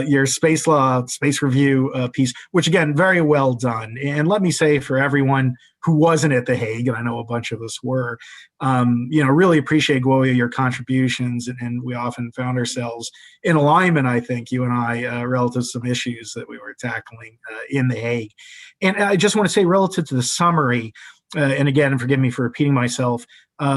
C: your space law, space review piece, which again, very well done. And let me say for everyone who wasn't at The Hague, and I know a bunch of us were, really appreciate, Goyo, your contributions. And we often found ourselves in alignment, I think, you and I, relative to some issues that we were tackling in The Hague. And I just want to say relative to the summary, and again, forgive me for repeating myself,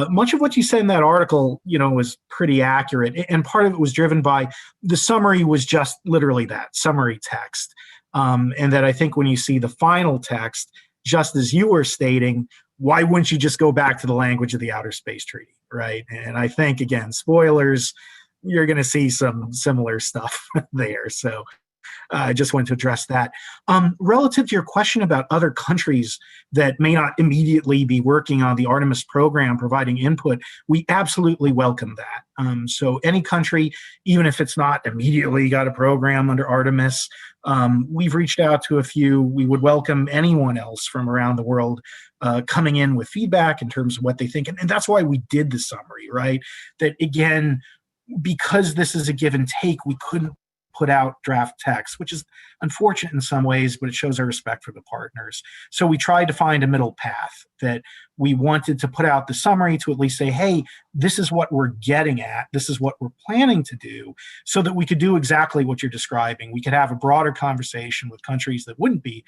C: much of what you said in that article, was pretty accurate. And part of it was driven by the summary was just literally that, summary text. And that I think when you see the final text, just as you were stating, why wouldn't you just go back to the language of the Outer Space Treaty, right? And I think, again, spoilers, you're going to see some similar stuff there. So I just wanted to address that. Relative to your question about other countries that may not immediately be working on the Artemis program, providing input, we absolutely welcome that. So any country, even if it's not immediately got a program under Artemis, we've reached out to a few. We would welcome anyone else from around the world coming in with feedback in terms of what they think. And that's why we did the summary, right? That again, because this is a give and take, we couldn't put out draft text, which is unfortunate in some ways, but it shows our respect for the partners. So we tried to find a middle path, that we wanted to put out the summary to at least say, hey, this is what we're getting at, this is what we're planning to do, so that we could do exactly what you're describing. We could have a broader conversation with countries that wouldn't be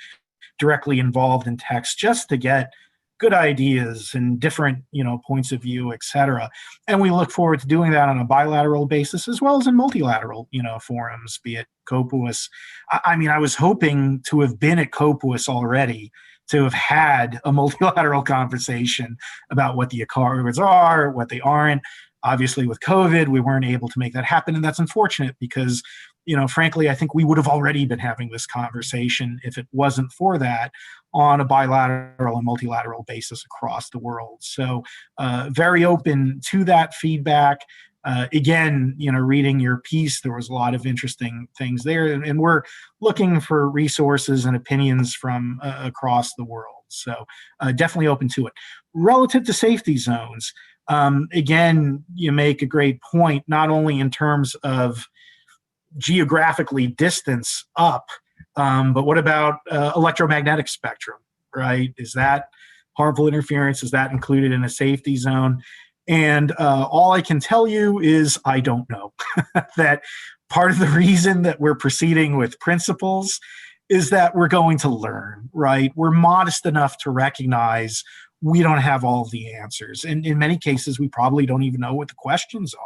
C: directly involved in text, just to get good ideas and different, points of view, et cetera. And we look forward to doing that on a bilateral basis as well as in multilateral, forums, be it COPUOS. I was hoping to have been at COPUOS already, to have had a multilateral conversation about what the Accords are, what they aren't. Obviously, with COVID, we weren't able to make that happen, and that's unfortunate because, frankly, I think we would have already been having this conversation if it wasn't for that on a bilateral and multilateral basis across the world. So very open to that feedback. Again, reading your piece, there was a lot of interesting things there, and we're looking for resources and opinions from across the world. So definitely open to it. Relative to safety zones, again, you make a great point, not only in terms of geographically distance up, but what about electromagnetic spectrum, right? Is that harmful interference? Is that included in a safety zone? And all I can tell you is I don't know. That part of the reason that we're proceeding with principles is that we're going to learn, right? We're modest enough to recognize we don't have all of the answers. And in many cases, we probably don't even know what the questions are.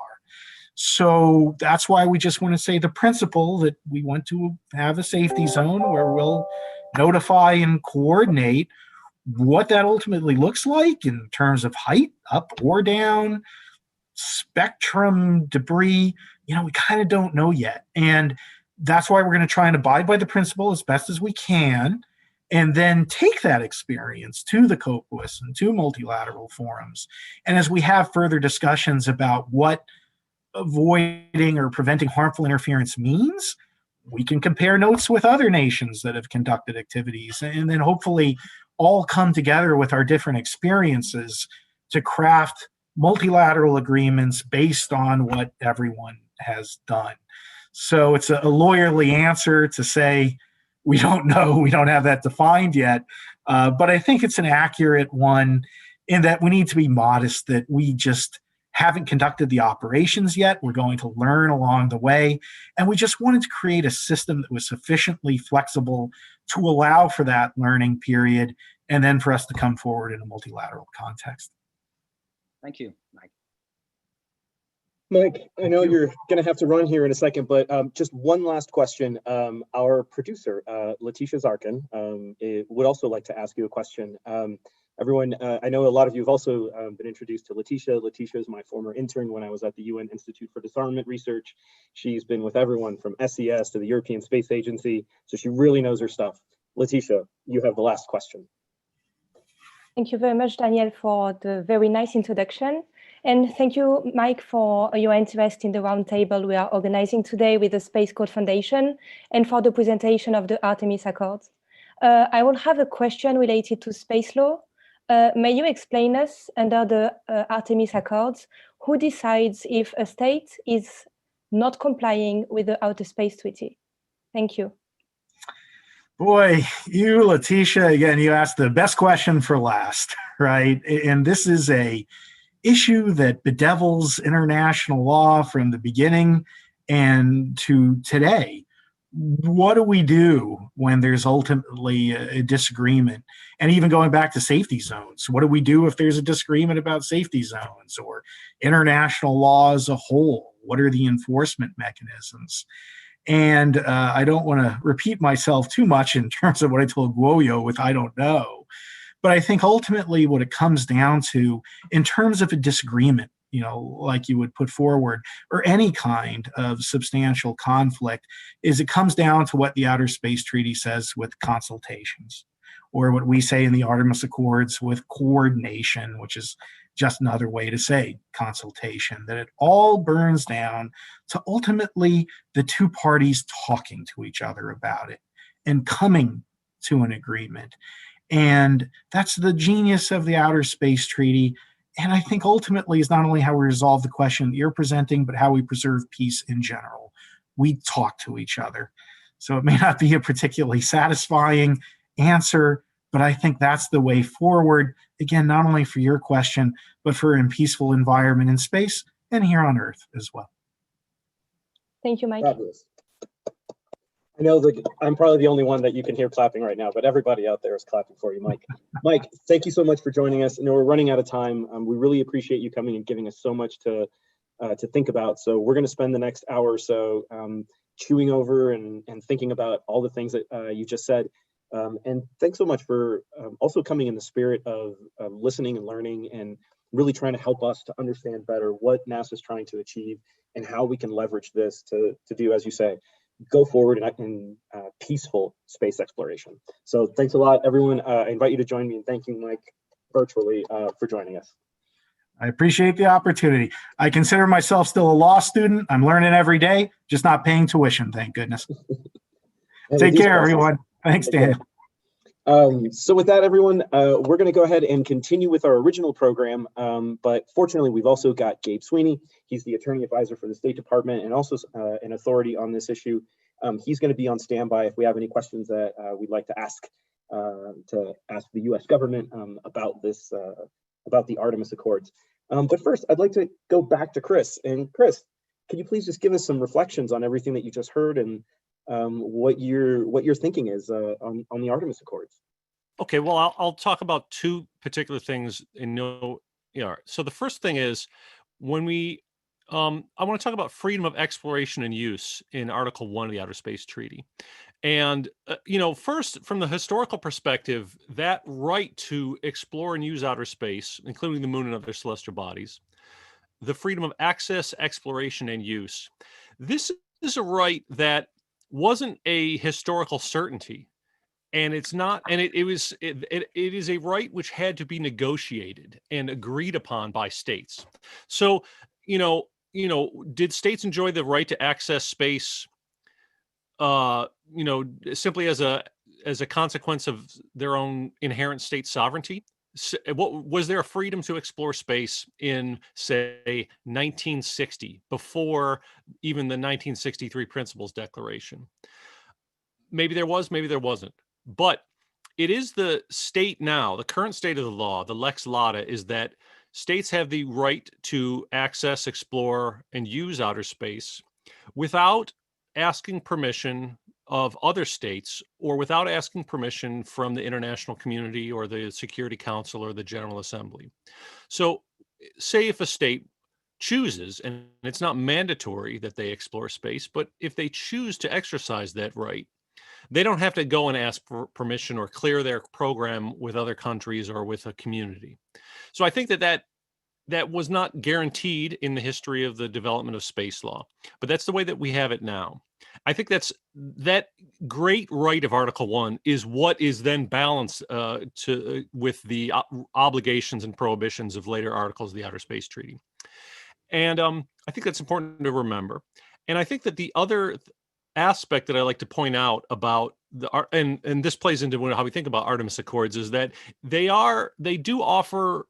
C: So that's why we just want to say the principle that we want to have a safety zone where we'll notify and coordinate what that ultimately looks like in terms of height, up or down, spectrum, debris. We kind of don't know yet. And that's why we're going to try and abide by the principle as best as we can, and then take that experience to the COPUOS and to multilateral forums. And as we have further discussions about what avoiding or preventing harmful interference means, we can compare notes with other nations that have conducted activities, and then hopefully all come together with our different experiences to craft multilateral agreements based on what everyone has done. So it's a lawyerly answer to say we don't know, we don't have that defined yet, but I think it's an accurate one in that we need to be modest, that we just haven't conducted the operations yet. We're going to learn along the way. And we just wanted to create a system that was sufficiently flexible to allow for that learning period, and then for us to come forward in a multilateral context.
F: Thank you, Mike.
B: Mike, I know you're going to have to run here in a second, but just one last question. Our producer, Letitia Zarkin, would also like to ask you a question. Everyone, I know a lot of you have also been introduced to Letitia. Letitia is my former intern when I was at the UN Institute for Disarmament Research. She's been with everyone from SES to the European Space Agency, so she really knows her stuff. Letitia, you have the last question.
G: Thank you very much, Daniel, for the very nice introduction. And thank you, Mike, for your interest in the roundtable we are organizing today with the Space Code Foundation, and for the presentation of the Artemis Accords. I will have a question related to space law. May you explain us, under the Artemis Accords, who decides if a state is not complying with the Outer Space Treaty? Thank you.
C: Boy, you, Letitia, again, you asked the best question for last, right? And this is a issue that bedevils international law from the beginning and to today. What do we do when there's ultimately a disagreement? And even going back to safety zones, what do we do if there's a disagreement about safety zones or international law as a whole? What are the enforcement mechanisms? And I don't want to repeat myself too much in terms of what I told Guoyo with I don't know. But I think ultimately what it comes down to, in terms of a disagreement, like you would put forward, or any kind of substantial conflict, is it comes down to what the Outer Space Treaty says with consultations, or what we say in the Artemis Accords with coordination, which is just another way to say consultation, that it all burns down to ultimately the two parties talking to each other about it and coming to an agreement. And that's the genius of the Outer Space Treaty. And I think ultimately is not only how we resolve the question that you're presenting, but how we preserve peace in general. we talk to each other. So it may not be a particularly satisfying answer, but I think that's the way forward, again, not only for your question, but for a peaceful environment in space and here on Earth as well.
G: Thank you, Mike.
B: Fabulous. I know that I'm probably the only one that you can hear clapping right now, but everybody out there is clapping for you, Mike. Mike, thank you so much for joining us. I know we're running out of time. We really appreciate you coming and giving us so much to think about. So we're going to spend the next hour or so chewing over and thinking about all the things that you just said. And thanks so much for also coming in the spirit of listening and learning and really trying to help us to understand better what NASA is trying to achieve and how we can leverage this to do, as you say, go forward in peaceful space exploration. So thanks a lot, everyone. I invite you to join me in thanking Mike virtually for joining us.
C: I appreciate the opportunity. I consider myself still a law student. I'm learning every day, just not paying tuition, thank goodness. Take care, everyone. Thanks, Dan.
B: So with that, everyone, we're going to go ahead and continue with our original program. But fortunately, we've also got Gabe Sweeney. He's the attorney advisor for the State Department and also an authority on this issue. He's going to be on standby if we have any questions that we'd like to ask the U.S. government about this, about the Artemis Accords. But first, I'd like to go back to Chris. And Chris, can you please just give us some reflections on everything that you just heard and what your thinking is on the Artemis Accords?
D: Okay, well, I'll talk about two particular things in So the first thing is when I want to talk about freedom of exploration and use in Article 1 of the Outer Space Treaty. And, first, from the historical perspective, that right to explore and use outer space, including the moon and other celestial bodies, the freedom of access, exploration, and use, this is a right that wasn't a historical certainty. And it's not, and it is a right which had to be negotiated and agreed upon by states. So, did states enjoy the right to access space, simply as a consequence of their own inherent state sovereignty? What was there a freedom to explore space in, say, 1960, before even the 1963 Principles Declaration? Maybe there was, maybe there wasn't. But it is the state now, the current state of the law, the lex lata, is that states have the right to access, explore, and use outer space without asking permission of other states or without asking permission from the international community or the Security Council or the General Assembly. So say if a state chooses, and it's not mandatory that they explore space, but if they choose to exercise that right, they don't have to go and ask for permission or clear their program with other countries or with a community. So I think that was not guaranteed in the history of the development of space law, but that's the way that we have it now. I think that great right of Article 1 is what is then balanced with the obligations and prohibitions of later articles of the Outer Space Treaty. And I think that's important to remember. And I think that the other aspect that I like to point out about and this plays into how we think about Artemis Accords is that they do offer,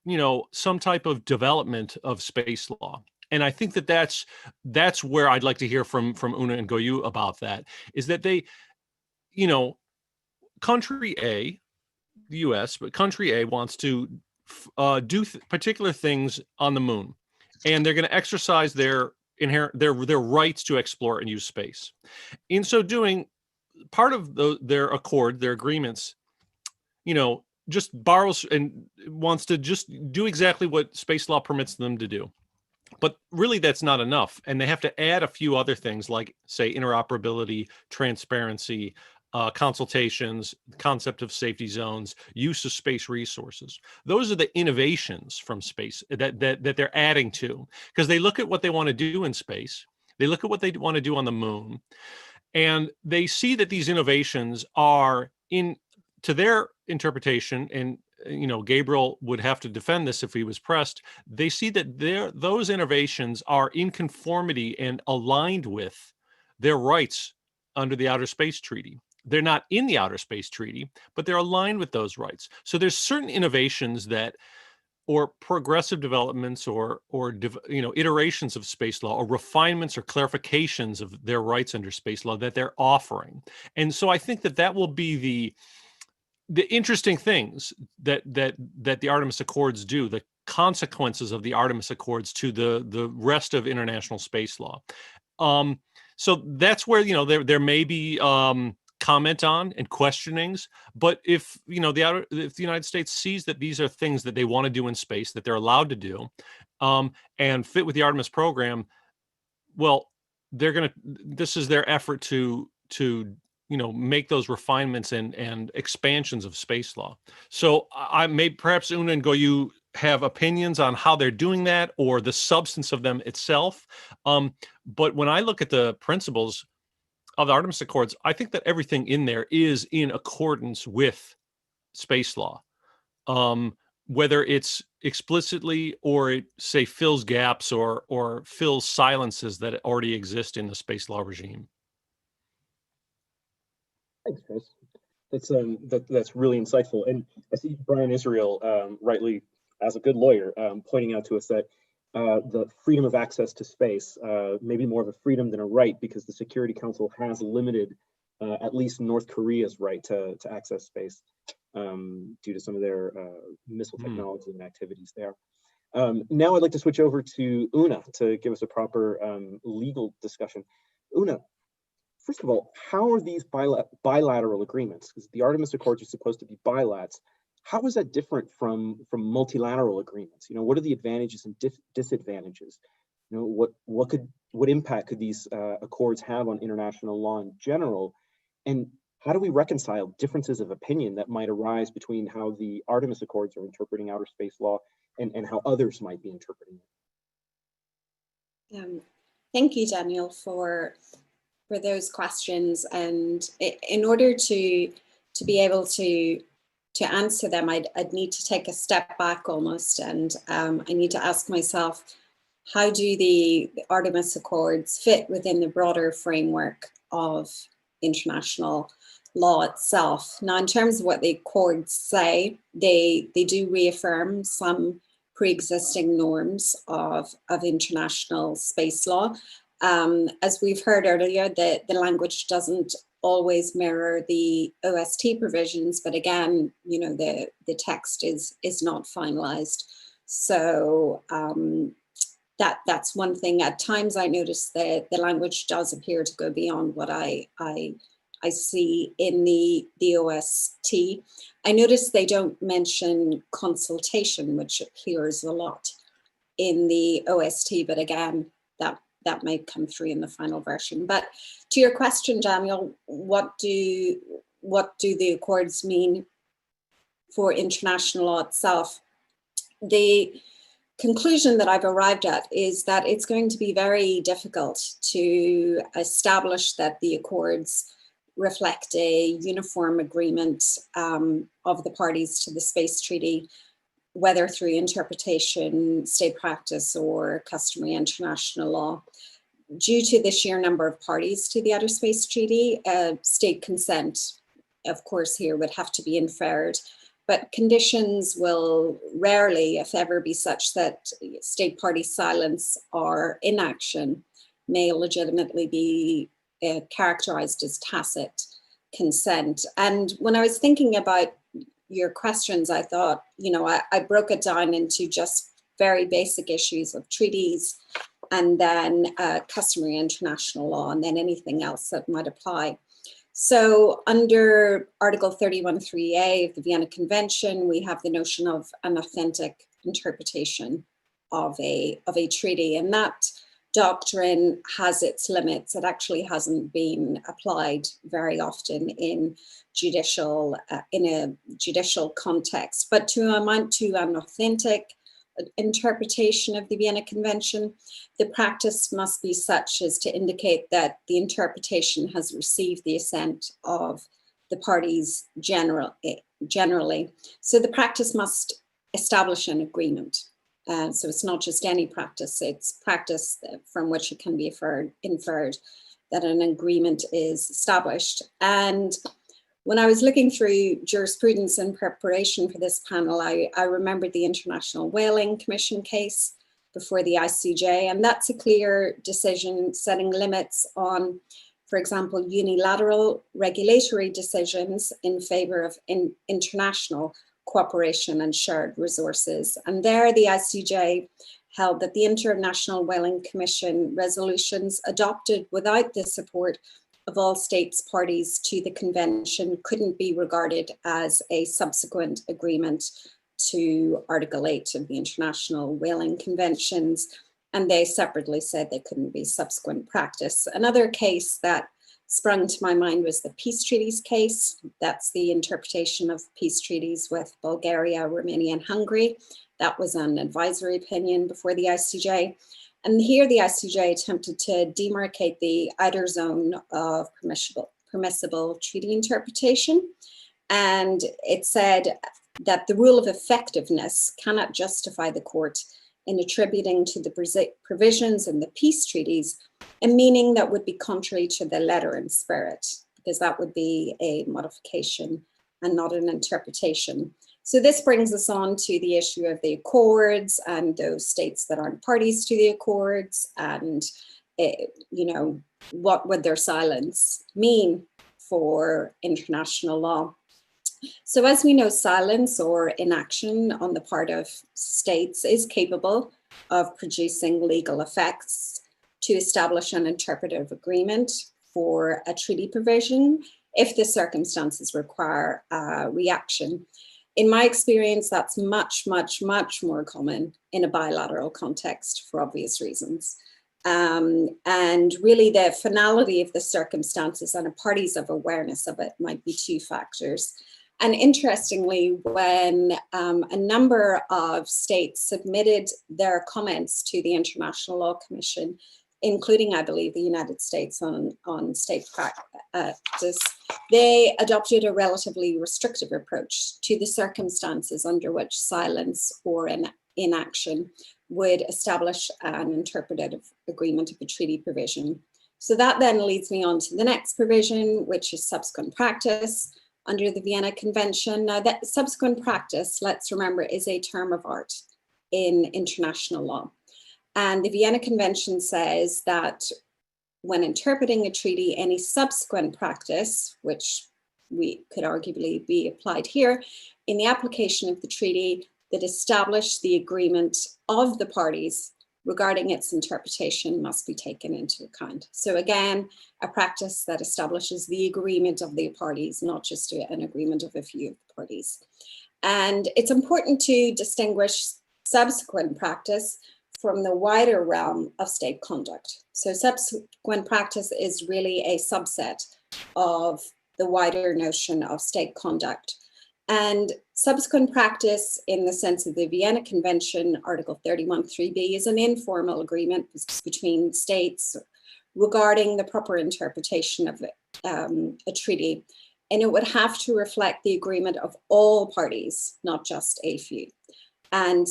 D: some type of development of space law. And I think that that's where I'd like to hear from Una and Goyu about that, is that they, country A, the US, but country A wants to do particular things on the moon, and they're going to exercise their rights to explore and use space. In so doing, part of their agreements, just borrows and wants to just do exactly what space law permits them to do. But really, that's not enough. And they have to add a few other things like, say, interoperability, transparency, consultations, the concept of safety zones, use of space resources. Those are the innovations from space that they're adding to, because they look at what they want to do in space. They look at what they want to do on the moon, and they see that these innovations are, to their interpretation, and Gabriel would have to defend this if he was pressed. They see that those innovations are in conformity and aligned with their rights under the Outer Space Treaty. They're not in the Outer Space Treaty, but they're aligned with those rights. So there's certain innovations that or progressive developments or iterations of space law, or refinements or clarifications of their rights under space law that they're offering. And so I think that will be the interesting things that the Artemis Accords do, the consequences of the Artemis Accords to the rest of international space law. So that's where there may be comment on and questionings, but if the United States sees that these are things that they want to do in space, that they're allowed to do, and fit with the Artemis program, well, this is their effort to make those refinements and expansions of space law. So I may, perhaps Una and Goyu have opinions on how they're doing that or the substance of them itself. But when I look at the principles of the Artemis Accords, I think that everything in there is in accordance with space law, whether it's explicitly or it, say, fills gaps or fills silences that already exist in the space law regime.
B: Thanks, Chris. That's really insightful. And I see Brian Israel rightly, as a good lawyer, pointing out to us that the freedom of access to space may be more of a freedom than a right, because the Security Council has limited at least North Korea's right to access space due to some of their missile technology and activities there. Now I'd like to switch over to Una to give us a proper legal discussion. Una, first of all, how are these bilateral agreements? Because the Artemis Accords are supposed to be bilats. How is that different from multilateral agreements? What are the advantages and disadvantages? What impact could these accords have on international law in general? And how do we reconcile differences of opinion that might arise between how the Artemis Accords are interpreting outer space law and how others might be interpreting it?
E: Thank you, Daniel, for those questions. And in order to be able to answer them, I'd need to take a step back almost, and I need to ask myself, how do the Artemis Accords fit within the broader framework of international law itself? Now, in terms of what the Accords say, they do reaffirm some pre-existing norms of international space law. As we've heard earlier, the language doesn't always mirror the OST provisions, but again, the text is not finalized. So that's one thing. At times I notice that the language does appear to go beyond what I see in the OST. I notice they don't mention consultation, which appears a lot in the OST, but again, that may come through in the final version. But to your question, Daniel, what do the Accords mean for international law itself? The conclusion that I've arrived at is that it's going to be very difficult to establish that the Accords reflect a uniform agreement of the parties to the Space Treaty, whether through interpretation, state practice, or customary international law. Due to the sheer number of parties to the Outer Space Treaty, state consent, of course, here would have to be inferred, but conditions will rarely, if ever, be such that state party silence or inaction may legitimately be characterized as tacit consent. And when I was thinking about your questions, I thought, I broke it down into just very basic issues of treaties, and then customary international law, and then anything else that might apply. So under Article 31.3a of the Vienna Convention, we have the notion of an authentic interpretation of a treaty, and that doctrine has its limits. It actually hasn't been applied very often in a judicial context. But to amount to an authentic interpretation of the Vienna Convention, the practice must be such as to indicate that the interpretation has received the assent of the parties generally. So the practice must establish an agreement. So it's not just any practice, it's practice from which it can be inferred that an agreement is established. And when I was looking through jurisprudence in preparation for this panel, I remembered the International Whaling Commission case before the ICJ, and that's a clear decision setting limits on, for example, unilateral regulatory decisions in favor of international cooperation and shared resources. And there the ICJ held that the International Whaling Commission resolutions adopted without the support of all states parties to the convention couldn't be regarded as a subsequent agreement to Article 8 of the International Whaling Conventions, and they separately said they couldn't be subsequent practice. Another case that sprung to my mind was the peace treaties case. That's the interpretation of peace treaties with Bulgaria, Romania, and Hungary. That was an advisory opinion before the ICJ. And here the ICJ attempted to demarcate the outer zone of permissible treaty interpretation. And it said that the rule of effectiveness cannot justify the court in attributing to the provisions in the peace treaties a meaning that would be contrary to the letter and spirit, because that would be a modification and not an interpretation. So this brings us on to the issue of the accords and those states that aren't parties to the accords, and what would their silence mean for international law. So as we know, silence or inaction on the part of states is capable of producing legal effects to establish an interpretive agreement for a treaty provision if the circumstances require a reaction. In my experience, that's much, much, much more common in a bilateral context for obvious reasons. And really the finality of the circumstances and a party's of awareness of it might be two factors. And interestingly, when a number of states submitted their comments to the International Law Commission, including, I believe, the United States on state practice, they adopted a relatively restrictive approach to the circumstances under which silence or inaction would establish an interpretative agreement of a treaty provision. So that then leads me on to the next provision, which is subsequent practice under the Vienna Convention. Now, that subsequent practice, let's remember, is a term of art in international law. And the Vienna Convention says that when interpreting a treaty, any subsequent practice, which we could arguably be applied here, in the application of the treaty that established the agreement of the parties regarding its interpretation must be taken into account. So again, a practice that establishes the agreement of the parties, not just an agreement of a few parties. And it's important to distinguish subsequent practice from the wider realm of state conduct. So subsequent practice is really a subset of the wider notion of state conduct. And subsequent practice, in the sense of the Vienna Convention, Article 31.3b, is an informal agreement between states regarding the proper interpretation of a treaty. And it would have to reflect the agreement of all parties, not just a few. And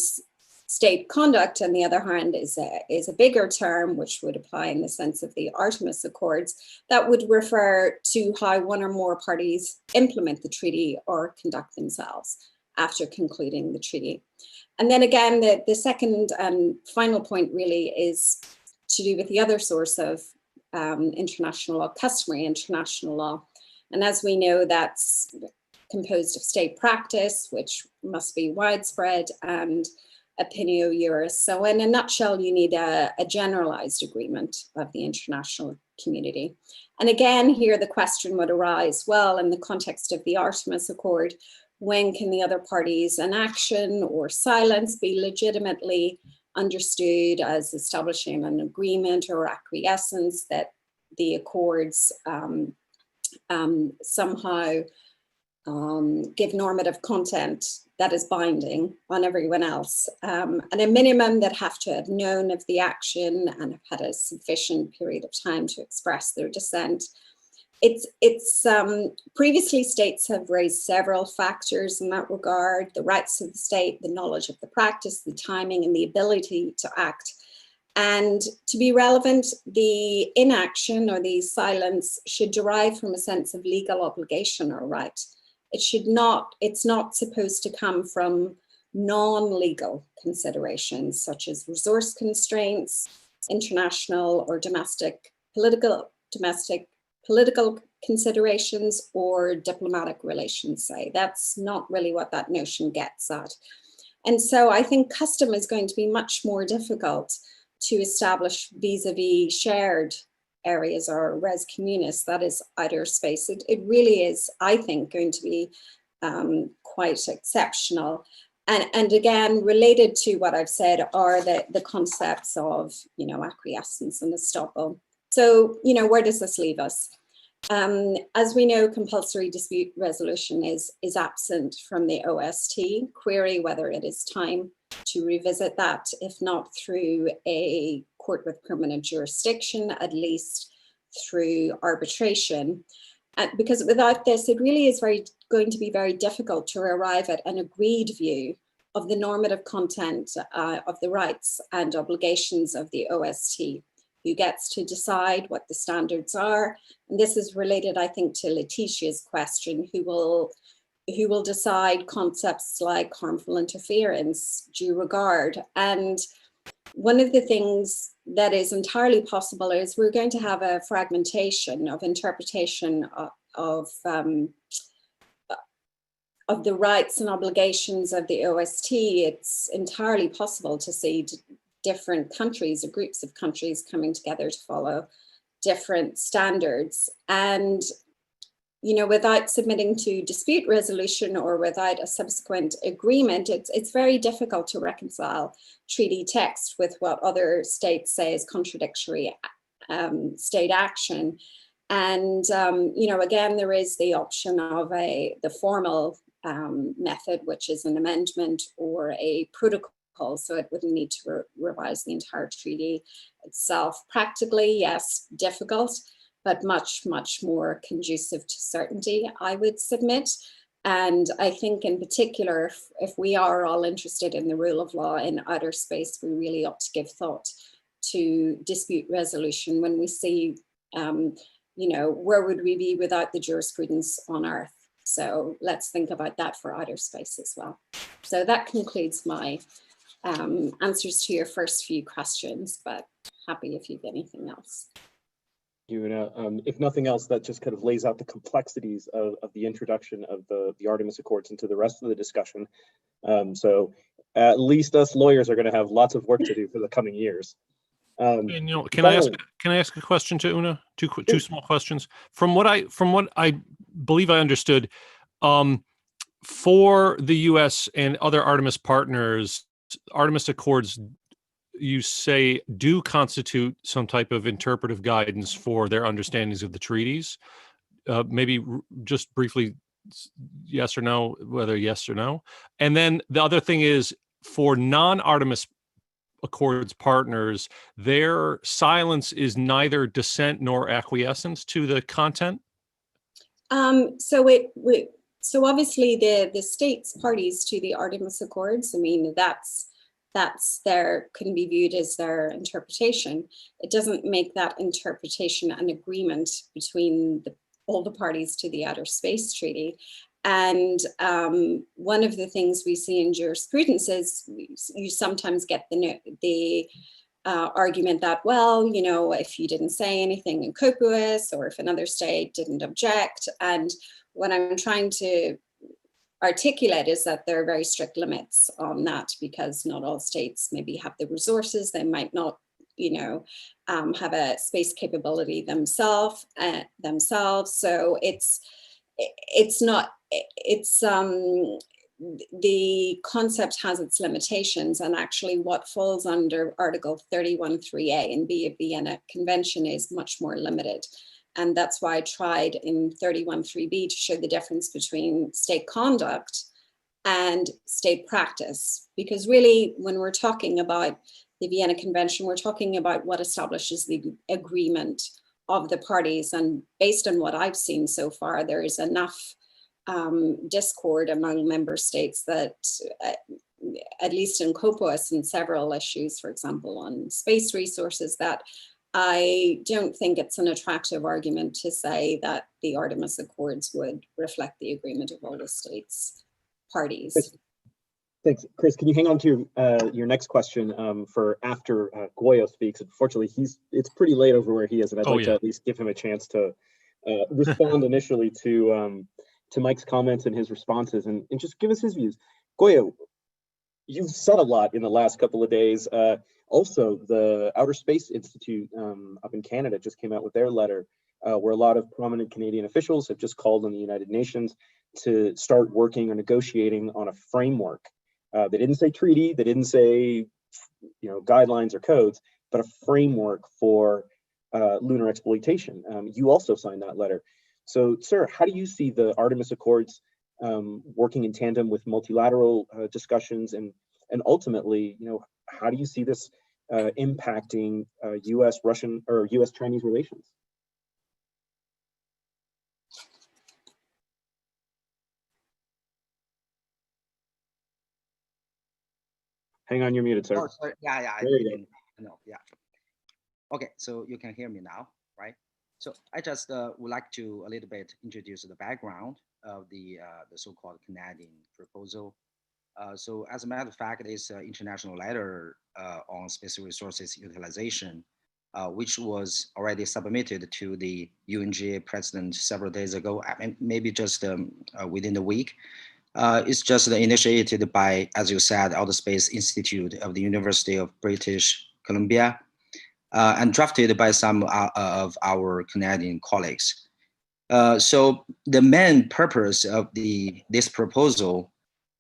E: state conduct, on the other hand, is a bigger term, which would apply in the sense of the Artemis Accords, that would refer to how one or more parties implement the treaty or conduct themselves after concluding the treaty. And then again, the second and final point really is to do with the other source of international law, customary international law. And as we know, that's composed of state practice, which must be widespread, and opinio juris. So in a nutshell, you need a generalized agreement of the international community. And again, here the question would arise, well, in the context of the Artemis Accord, when can the other parties' inaction or silence be legitimately understood as establishing an agreement or acquiescence that the accords somehow give normative content that is binding on everyone else, and a minimum that have to have known of the action and have had a sufficient period of time to express their dissent. Previously states have raised several factors in that regard: the rights of the state, the knowledge of the practice, the timing, and the ability to act. And to be relevant, the inaction or the silence should derive from a sense of legal obligation or right. It's not supposed to come from non-legal considerations such as resource constraints, international or domestic political considerations, or diplomatic relations, say. That's not really what that notion gets at. And so I think custom is going to be much more difficult to establish vis-a-vis shared areas or res communis, that is outer space. It really is, I think, going to be quite exceptional. And again, related to what I've said are the concepts of, acquiescence and estoppel. So, where does this leave us? As we know, compulsory dispute resolution is absent from the OST. Query whether it is time to revisit that, if not through a court with permanent jurisdiction, at least through arbitration. Because without this, it really is going to be very difficult to arrive at an agreed view of the normative content of the rights and obligations of the OST. Who gets to decide what the standards are? And this is related, I think, to Letitia's question, who will decide concepts like harmful interference, due regard. And one of the things that is entirely possible is we're going to have a fragmentation of interpretation of the rights and obligations of the OST. It's entirely possible to see different countries or groups of countries coming together to follow different standards. And, without submitting to dispute resolution or without a subsequent agreement, it's very difficult to reconcile treaty text with what other states say is contradictory state action. And, again, there is the option of the formal method, which is an amendment or a protocol. So it wouldn't need to revise the entire treaty itself. Practically, yes, difficult, but much, much more conducive to certainty, I would submit. And I think in particular, if we are all interested in the rule of law in outer space, we really ought to give thought to dispute resolution when we see, where would we be without the jurisprudence on Earth? So let's think about that for outer space as well. So that concludes my answers to your first few questions, but happy if you've anything else.
B: If nothing else, that just kind of lays out the complexities of the introduction of the Artemis Accords into the rest of the discussion. So at least us lawyers are going to have lots of work to do for the coming years.
D: And, can I ask a question to Una? Two small questions. From what I believe I understood, for the U.S. and other Artemis partners, Artemis Accords, you say, do constitute some type of interpretive guidance for their understandings of the treaties. Maybe just briefly, yes or no, whether yes or no. And then the other thing is, for non-Artemis Accords partners, their silence is neither dissent nor acquiescence to the content?
E: So obviously the states parties to the Artemis Accords, I mean, that's can be viewed as their interpretation. It doesn't make that interpretation an agreement between all the parties to the Outer Space Treaty. And one of the things we see in jurisprudence is you sometimes get the argument that, well, if you didn't say anything incopious, or if another state didn't object. And what I'm trying to articulate is that there are very strict limits on that, because not all states maybe have the resources. They might not, have a space capability themselves. So the concept has its limitations, and actually what falls under Article 31.3a and b of the Vienna Convention is much more limited. And that's why I tried in 31.3b to show the difference between state conduct and state practice. Because really, when we're talking about the Vienna Convention, we're talking about what establishes the agreement of the parties. And based on what I've seen so far, there is enough discord among member states that at least in COPUOS and several issues, for example, on space resources, that I don't think it's an attractive argument to say that the Artemis Accords would reflect the agreement of all the states parties.
B: Thanks, Chris. Can you hang on to your next question for after Goyo speaks? Unfortunately, it's pretty late over where he is, and I'd like to at least give him a chance to respond initially to Mike's comments and his responses, and just give us his views. Goyo, you've said a lot in the last couple of days. Also, the Outer Space Institute up in Canada just came out with their letter, where a lot of prominent Canadian officials have just called on the United Nations to start working or negotiating on a framework. They didn't say treaty, they didn't say guidelines or codes, but a framework for lunar exploitation. You also signed that letter. So, sir, how do you see the Artemis Accords working in tandem with multilateral discussions, and ultimately, how do you see this impacting U.S.-Russian or U.S.-Chinese relations? Hang on, you're muted, sir.
F: Oh, sorry. Yeah,
B: There you go.
F: No, yeah. Okay, so you can hear me now, right? So I just would like to a little bit introduce the background of the so-called Canadian proposal. So as a matter of fact, it's an international letter on space resources utilization, which was already submitted to the UNGA president several days ago, maybe just within the week. It's just initiated by, as you said, Outer Space Institute of the University of British Columbia, and drafted by some of our Canadian colleagues. So the main purpose of this proposal,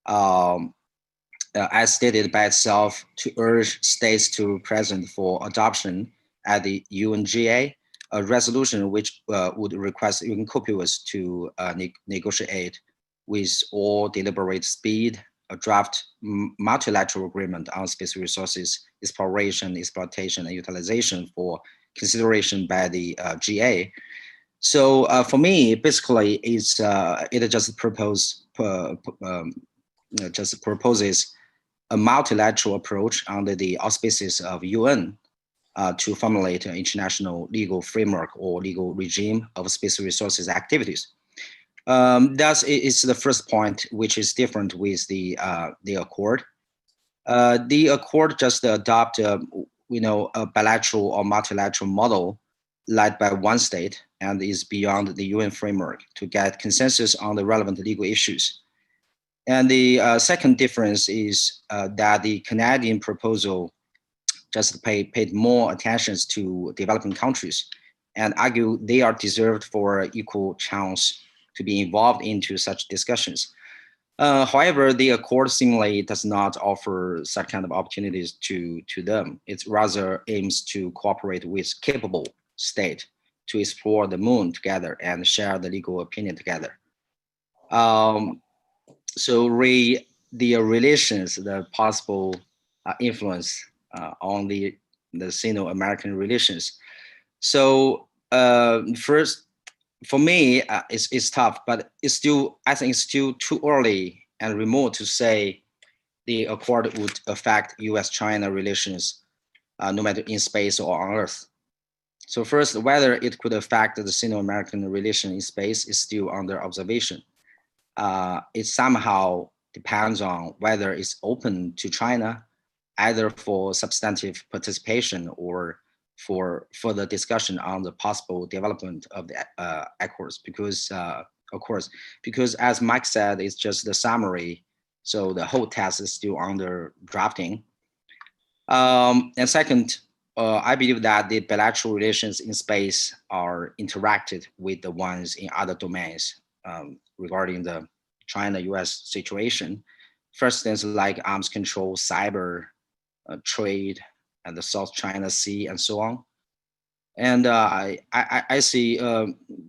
F: as stated by itself, to urge states to present for adoption at the UNGA, a resolution which would request even COPUOS to negotiate with all deliberate speed a draft multilateral agreement on space resources exploration, exploitation, and utilization for consideration by the GA. So for me, basically, it just proposes a multilateral approach under the auspices of UN to formulate an international legal framework or legal regime of space resources activities. Thus, it's the first point, which is different with the accord. The accord just adopt a bilateral or multilateral model led by one state and is beyond the UN framework to get consensus on the relevant legal issues. And the second difference is that the Canadian proposal just paid more attention to developing countries and argue they are deserved for equal chance to be involved into such discussions. However, the accord seemingly does not offer such kind of opportunities to them. It rather aims to cooperate with capable state to explore the moon together and share the legal opinion together. So the relations, the possible influence on the Sino-American relations. So first, for me, it's tough, but I think it's still too early and remote to say the accord would affect U.S.-China relations, no matter in space or on Earth. So first, whether it could affect the Sino-American relation in space is still under observation. It somehow depends on whether it's open to China, either for substantive participation or for further discussion on the possible development of the accords, because as Mike said, it's just the summary. So the whole text is still under drafting. And second, I believe that the bilateral relations in space are interacted with the ones in other domains regarding the China-US situation. First, things like arms control, cyber, trade, and the South China Sea, and so on. And I see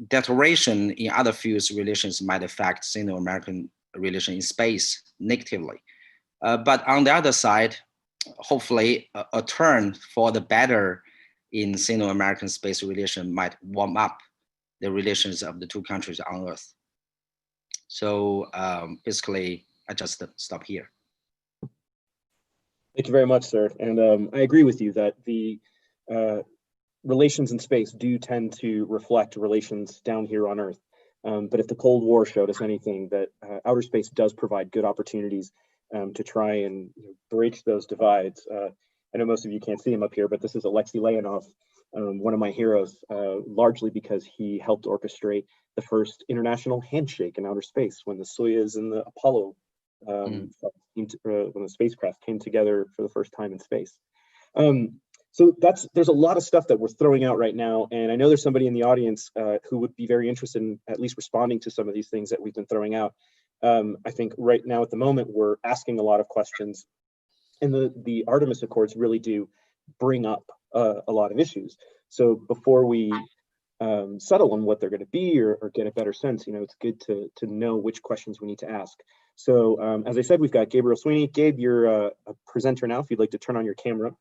F: deterioration in other fields relations might affect Sino-American relations in space negatively. But on the other side, hopefully a turn for the better in Sino-American space relation might warm up the relations of the two countries on Earth. So basically, I just stop here.
B: Thank you very much, sir. And I agree with you that the relations in space do tend to reflect relations down here on Earth. But if the Cold War showed us anything, that outer space does provide good opportunities to try and bridge those divides. I know most of you can't see him up here, but this is Alexei Leonov, one of my heroes, largely because he helped orchestrate the first international handshake in outer space when the Soyuz and the Apollo, when the spacecraft came together for the first time in space. So there's a lot of stuff that we're throwing out right now, and I know there's somebody in the audience who would be very interested in at least responding to some of these things that we've been throwing out. I think right now at the moment we're asking a lot of questions, and the Artemis Accords really do bring up a lot of issues. So before we settle on what they're going to be or get a better sense, it's good to know which questions we need to ask. So as I said, we've got Gabriel Sweeney. Gabe, you're a presenter now. If you'd like to turn on your camera.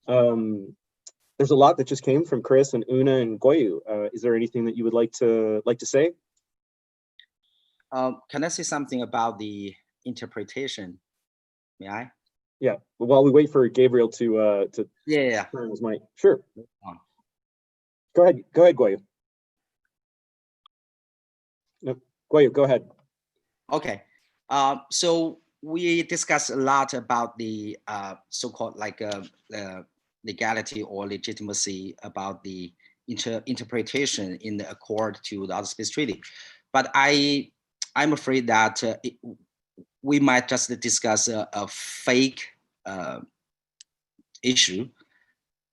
B: There's a lot that just came from Chris and Una and Goyu. Is there anything that you would like to say?
F: Can I say something about the interpretation? May I?
B: Yeah. While we wait for Gabriel to turn his mic. Sure. Go ahead, Goyu. No, Goyu, go ahead.
F: Okay. So we discussed a lot about the so-called legality or legitimacy about the interpretation in the accord to the Outer Space Treaty. But I'm afraid that we might just discuss a fake issue,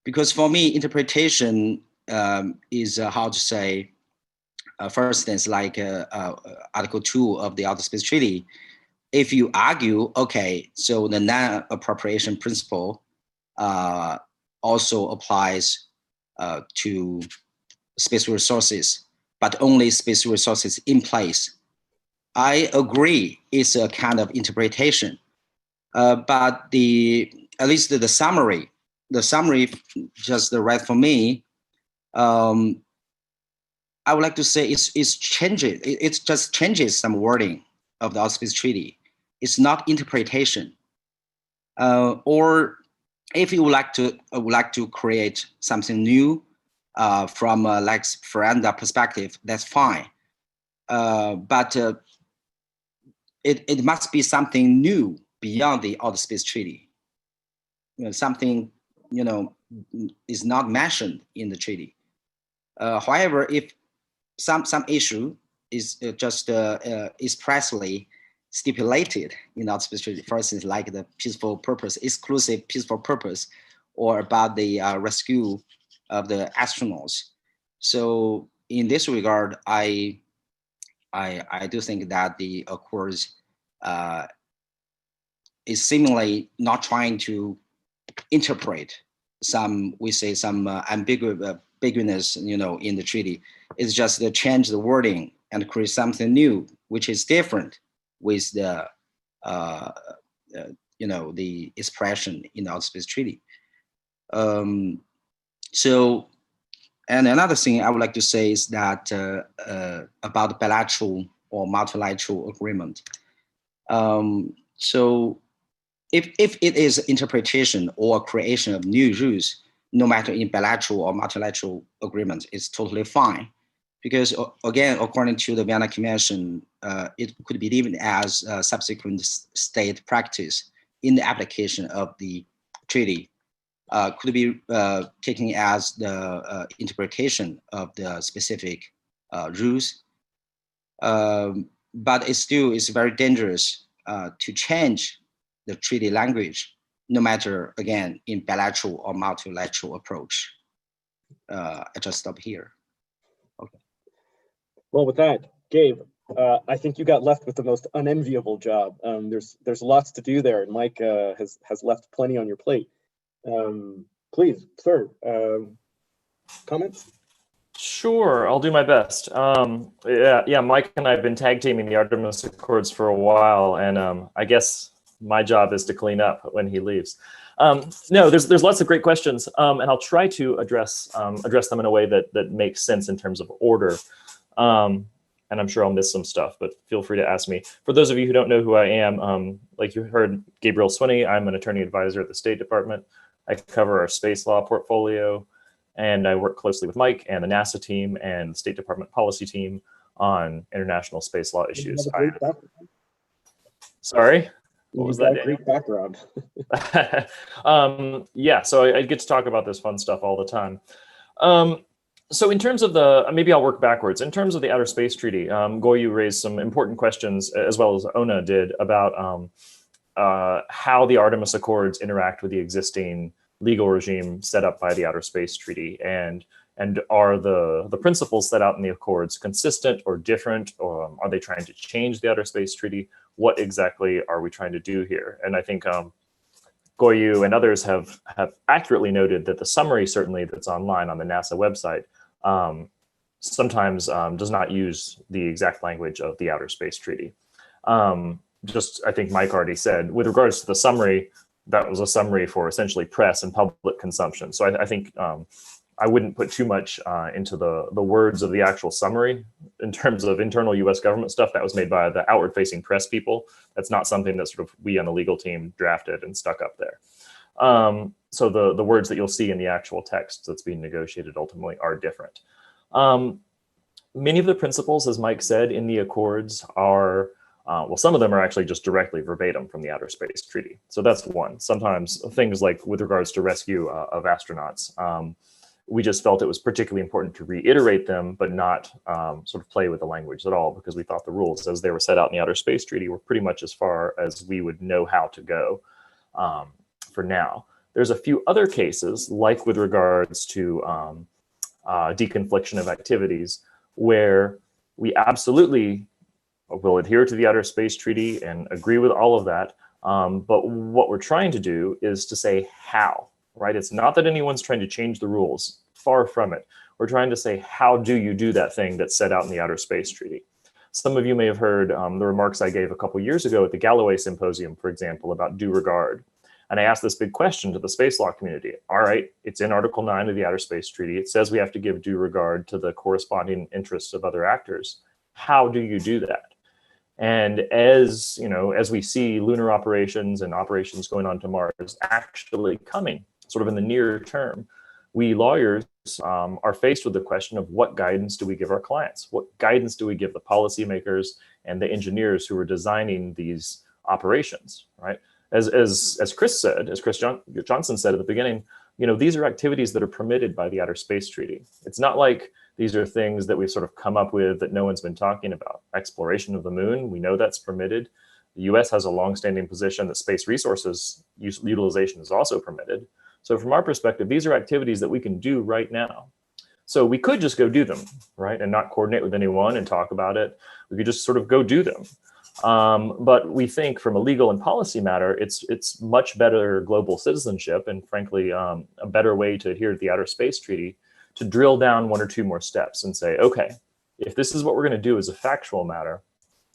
F: because for me, interpretation is how to say, for instance, like Article 2 of the Outer Space Treaty. If you argue, okay, so the non-appropriation principle also applies to space resources, but only space resources in place. I agree, it's a kind of interpretation, but at least the summary just right for me. I would like to say it's changing. It just changes some wording of the Outer Space Treaty. It's not interpretation. Or if you would like to create something new from like Ferranda perspective, that's fine. But it must be something new beyond the Outer Space Treaty. Something is not mentioned in the treaty. However, if some issue is just expressly stipulated in Outer Space Treaty, for instance, like the peaceful purpose, exclusive peaceful purpose, or about the rescue of the astronauts. So in this regard, I do think that the Accords is seemingly not trying to interpret some ambiguous, in the treaty. It's just to change the wording and create something new, which is different with the the expression in the Outer Space Treaty. So, and another thing I would like to say is that about bilateral or multilateral agreement. So if it is interpretation or creation of new rules, no matter in bilateral or multilateral agreements, it's totally fine. Because again, according to the Vienna Convention, it could be even as subsequent state practice in the application of the treaty, could be taken as the interpretation of the specific rules. But it still is very dangerous to change the treaty language, no matter, again, in bilateral or multilateral approach. I just stop here. Okay.
B: Well, with that, Gabe, I think you got left with the most unenviable job. There's lots to do there, and Mike has left plenty on your plate. Please, sir, comments?
H: Sure, I'll do my best. Yeah, Mike and I have been tag teaming the Artemis Accords for a while, and I guess my job is to clean up when he leaves. No, there's lots of great questions, and I'll try to address them in a way that makes sense in terms of order. and I'm sure I'll miss some stuff, but feel free to ask me. For those of you who don't know who I am, like you heard Gabriel Swinney, I'm an attorney advisor at the State Department. I cover our space law portfolio, and I work closely with Mike and the NASA team and the State Department policy team on international space law issues. Sorry? What was that?
B: Great background.
H: Yeah, so I get to talk about this fun stuff all the time. So in terms of the, maybe I'll work backwards. In terms of the Outer Space Treaty, Goyu raised some important questions, as well as Ona did, about how the Artemis Accords interact with the existing legal regime set up by the Outer Space Treaty, and are the principles set out in the Accords consistent or different, or are they trying to change the Outer Space Treaty? What exactly are we trying to do here? And I think Goyu and others have accurately noted that the summary, certainly that's online on the NASA website, sometimes does not use the exact language of the Outer Space Treaty. Just, I think Mike already said, with regards to the summary, that was a summary for essentially press and public consumption. So I think I wouldn't put too much into the words of the actual summary in terms of internal US government stuff. That was made by the outward-facing press people. That's not something that sort of we on the legal team drafted and stuck up there. So the words that you'll see in the actual text that's being negotiated ultimately are different. Many of the principles, as Mike said, in the Accords are, well, some of them are actually just directly verbatim from the Outer Space Treaty. So that's one. Sometimes things like with regards to rescue of astronauts, we just felt it was particularly important to reiterate them, but not sort of play with the language at all, because we thought the rules as they were set out in the Outer Space Treaty were pretty much as far as we would know how to go for now. There's a few other cases, like with regards to deconfliction of activities, where we absolutely will adhere to the Outer Space Treaty and agree with all of that. But what we're trying to do is to say how. Right? It's not that anyone's trying to change the rules, far from it. We're trying to say, how do you do that thing that's set out in the Outer Space Treaty? Some of you may have heard the remarks I gave a couple years ago at the Galloway Symposium, for example, about due regard. And I asked this big question to the space law community. All right, it's in Article 9 of the Outer Space Treaty. It says we have to give due regard to the corresponding interests of other actors. How do you do that? And as you know, as we see lunar operations and operations going on to Mars actually coming, sort of in the near term, we lawyers are faced with the question of what guidance do we give our clients? What guidance do we give the policymakers and the engineers who are designing these operations, right? As Chris said, as Chris Johnson said at the beginning, you know, these are activities that are permitted by the Outer Space Treaty. It's not like these are things that we've sort of come up with that no one's been talking about. Exploration of the moon, we know that's permitted. The US has a longstanding position that space resources utilization is also permitted. So from our perspective, these are activities that we can do right now. So we could just go do them, right? And not coordinate with anyone and talk about it. We could just sort of go do them. But we think from a legal and policy matter, it's much better global citizenship and frankly, a better way to adhere to the Outer Space Treaty to drill down one or two more steps and say, okay, if this is what we're gonna do as a factual matter,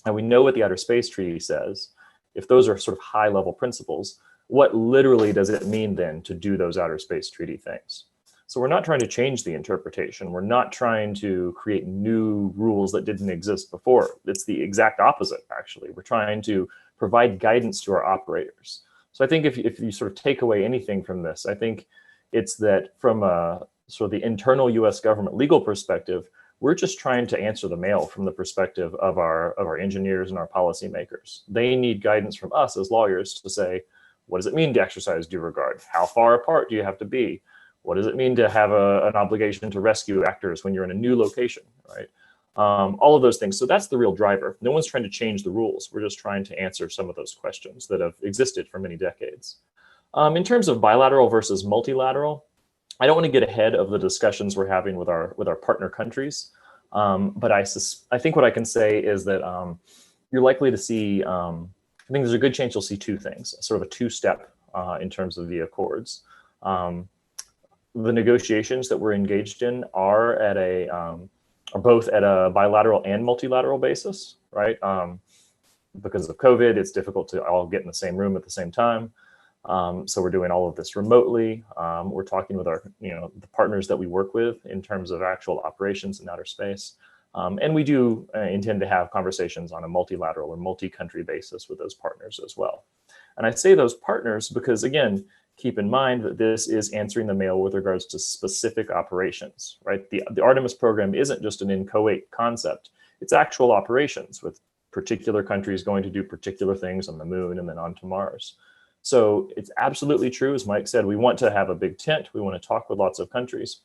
H: and we know what the Outer Space Treaty says, if those are sort of high level principles, what literally does it mean then to do those Outer Space Treaty things? So we're not trying to change the interpretation. We're not trying to create new rules that didn't exist before. It's the exact opposite, actually. We're trying to provide guidance to our operators. So I think if you sort of take away anything from this, I think it's that from a sort of the internal US government legal perspective, we're just trying to answer the mail from the perspective of our engineers and our policymakers. They need guidance from us as lawyers to say, what does it mean to exercise due regard? How far apart do you have to be? What does it mean to have an obligation to rescue actors when you're in a new location, right? All of those things. So that's the real driver. No one's trying to change the rules. We're just trying to answer some of those questions that have existed for many decades. In terms of bilateral versus multilateral, I don't want to get ahead of the discussions we're having with our partner countries. But I think what I can say is that you're likely to see, I think there's a good chance you'll see two things, sort of a two-step in terms of the Accords. The negotiations that we're engaged in are both at a bilateral and multilateral basis, right? Because of COVID, it's difficult to all get in the same room at the same time. So we're doing all of this remotely. We're talking with our, the partners that we work with in terms of actual operations in outer space. And we do intend to have conversations on a multilateral or multi-country basis with those partners as well. And I say those partners because, again, keep in mind that this is answering the mail with regards to specific operations, right? The Artemis program isn't just an inchoate concept. It's actual operations with particular countries going to do particular things on the moon and then on to Mars. So it's absolutely true, as Mike said, we want to have a big tent. We want to talk with lots of countries.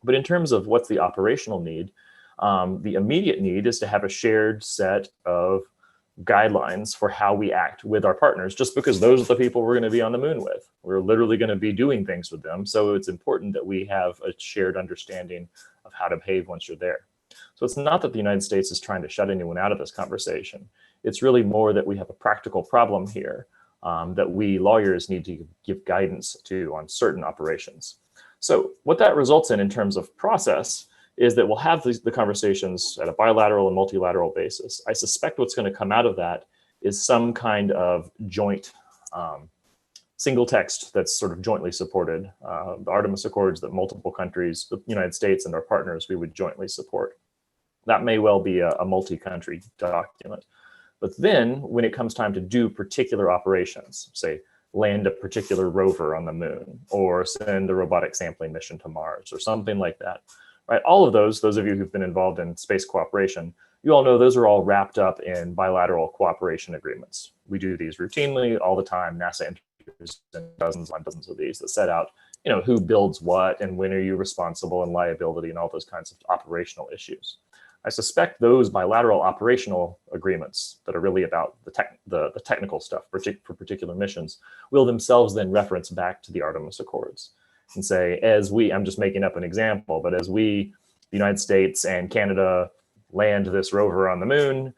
H: But in terms of what's the operational need, the immediate need is to have a shared set of guidelines for how we act with our partners, just because those are the people we're going to be on the moon with. We're literally going to be doing things with them. So it's important that we have a shared understanding of how to behave once you're there. So it's not that the United States is trying to shut anyone out of this conversation. It's really more that we have a practical problem here that we lawyers need to give guidance to on certain operations. So what that results in terms of process is that we'll have the conversations at a bilateral and multilateral basis. I suspect what's going to come out of that is some kind of joint single text that's sort of jointly supported. The Artemis Accords that multiple countries, the United States and our partners, we would jointly support. That may well be a multi-country document. But then when it comes time to do particular operations, say land a particular rover on the moon or send a robotic sampling mission to Mars or something like that, right? All of those of you who've been involved in space cooperation, you all know those are all wrapped up in bilateral cooperation agreements. We do these routinely all the time. NASA enters in dozens on dozens of these that set out, who builds what and when are you responsible and liability and all those kinds of operational issues. I suspect those bilateral operational agreements that are really about the technical stuff for particular missions will themselves then reference back to the Artemis Accords and say, I'm just making up an example, but as we, the United States and Canada, land this rover on the moon,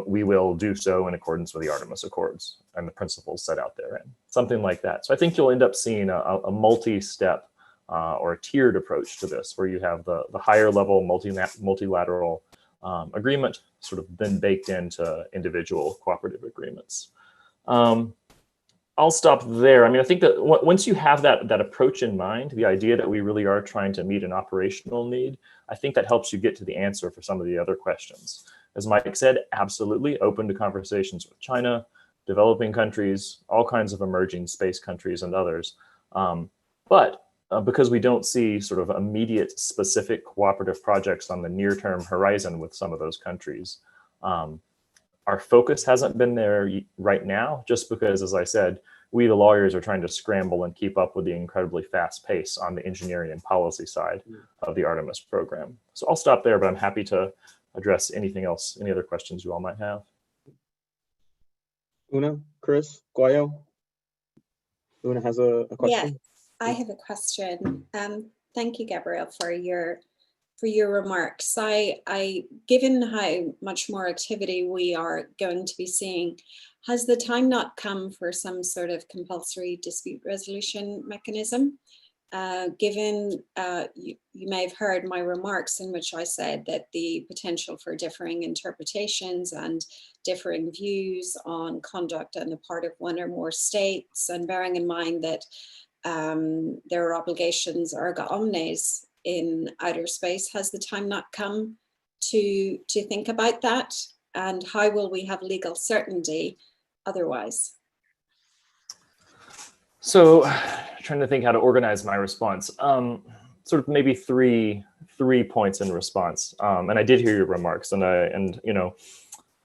H: we will do so in accordance with the Artemis Accords and the principles set out therein, something like that. So I think you'll end up seeing a multi-step or a tiered approach to this, where you have the higher level multilateral agreement sort of then baked into individual cooperative agreements. I'll stop there. I mean, I think that once you have that approach in mind, the idea that we really are trying to meet an operational need, I think that helps you get to the answer for some of the other questions. As Mike said, absolutely open to conversations with China, developing countries, all kinds of emerging space countries and others. But because we don't see sort of immediate specific cooperative projects on the near-term horizon with some of those countries, our focus hasn't been there right now, just because, as I said, we, the lawyers, are trying to scramble and keep up with the incredibly fast pace on the engineering and policy side of the Artemis program. So I'll stop there, but I'm happy to address anything else, any other questions you all might have.
B: Una, Chris, Guayo? Una has a question?
E: Yes, I have a question. Thank you, Gabriel, for your remarks. Given how much more activity we are going to be seeing, has the time not come for some sort of compulsory dispute resolution mechanism? Given you may have heard my remarks in which I said that the potential for differing interpretations and differing views on conduct on the part of one or more states, and bearing in mind that there are obligations erga omnes in outer space, has the time not come to think about that? And how will we have legal certainty otherwise?
H: So, trying to think how to organize my response. Sort of maybe three points in response. And I did hear your remarks, and you know,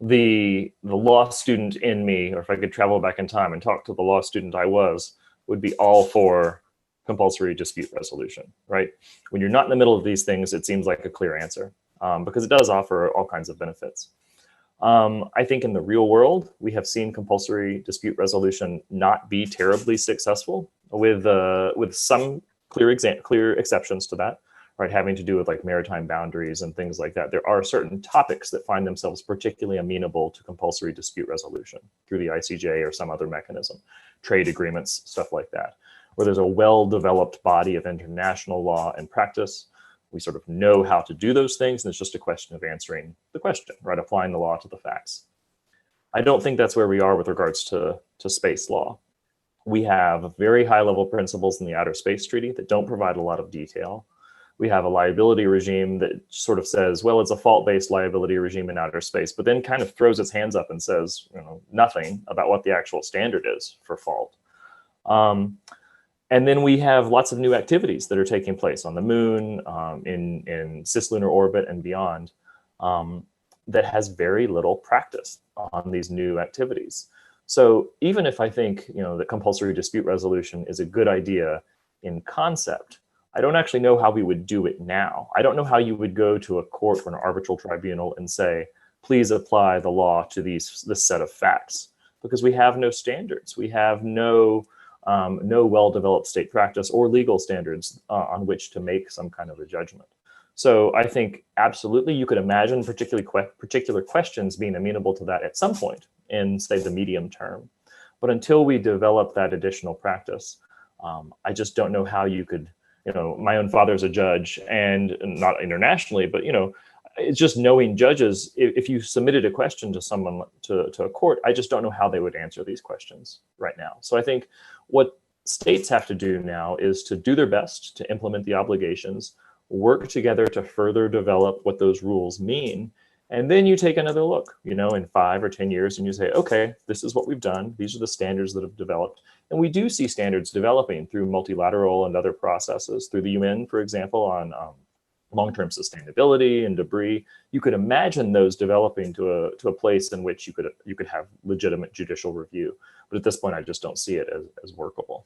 H: the law student in me, or if I could travel back in time and talk to the law student I was, would be all for compulsory dispute resolution, right? When you're not in the middle of these things, it seems like a clear answer because it does offer all kinds of benefits. I think in the real world, we have seen compulsory dispute resolution not be terribly successful, with some clear exceptions to that, right? Having to do with like maritime boundaries and things like that. There are certain topics that find themselves particularly amenable to compulsory dispute resolution through the ICJ or some other mechanism, trade agreements, stuff like that, where there's a well-developed body of international law and practice. We sort of know how to do those things, and it's just a question of answering the question, right? Applying the law to the facts. I don't think that's where we are with regards to space law. We have very high-level principles in the Outer Space Treaty that don't provide a lot of detail. We have a liability regime that sort of says, well, it's a fault-based liability regime in outer space, but then kind of throws its hands up and says, nothing about what the actual standard is for fault. And then we have lots of new activities that are taking place on the moon, in cislunar orbit and beyond, that has very little practice on these new activities. So even if I think that compulsory dispute resolution is a good idea in concept, I don't actually know how we would do it now. I don't know how you would go to a court or an arbitral tribunal and say, please apply the law to this set of facts, because we have no standards. We have no well-developed state practice or legal standards on which to make some kind of a judgment. So I think absolutely you could imagine particular questions being amenable to that at some point in, say, the medium term. But until we develop that additional practice, I just don't know how you could, my own father's a judge, and not internationally, but it's just knowing judges. If you submitted a question to someone, to a court, I just don't know how they would answer these questions right now. So I think what states have to do now is to do their best to implement the obligations, work together to further develop what those rules mean. And then you take another look, in 5 or 10 years, and you say, okay, this is what we've done. These are the standards that have developed. And we do see standards developing through multilateral and other processes, through the UN, for example, on long-term sustainability and debris. You could imagine those developing to a place in which you could have legitimate judicial review. But at this point, I just don't see it as workable.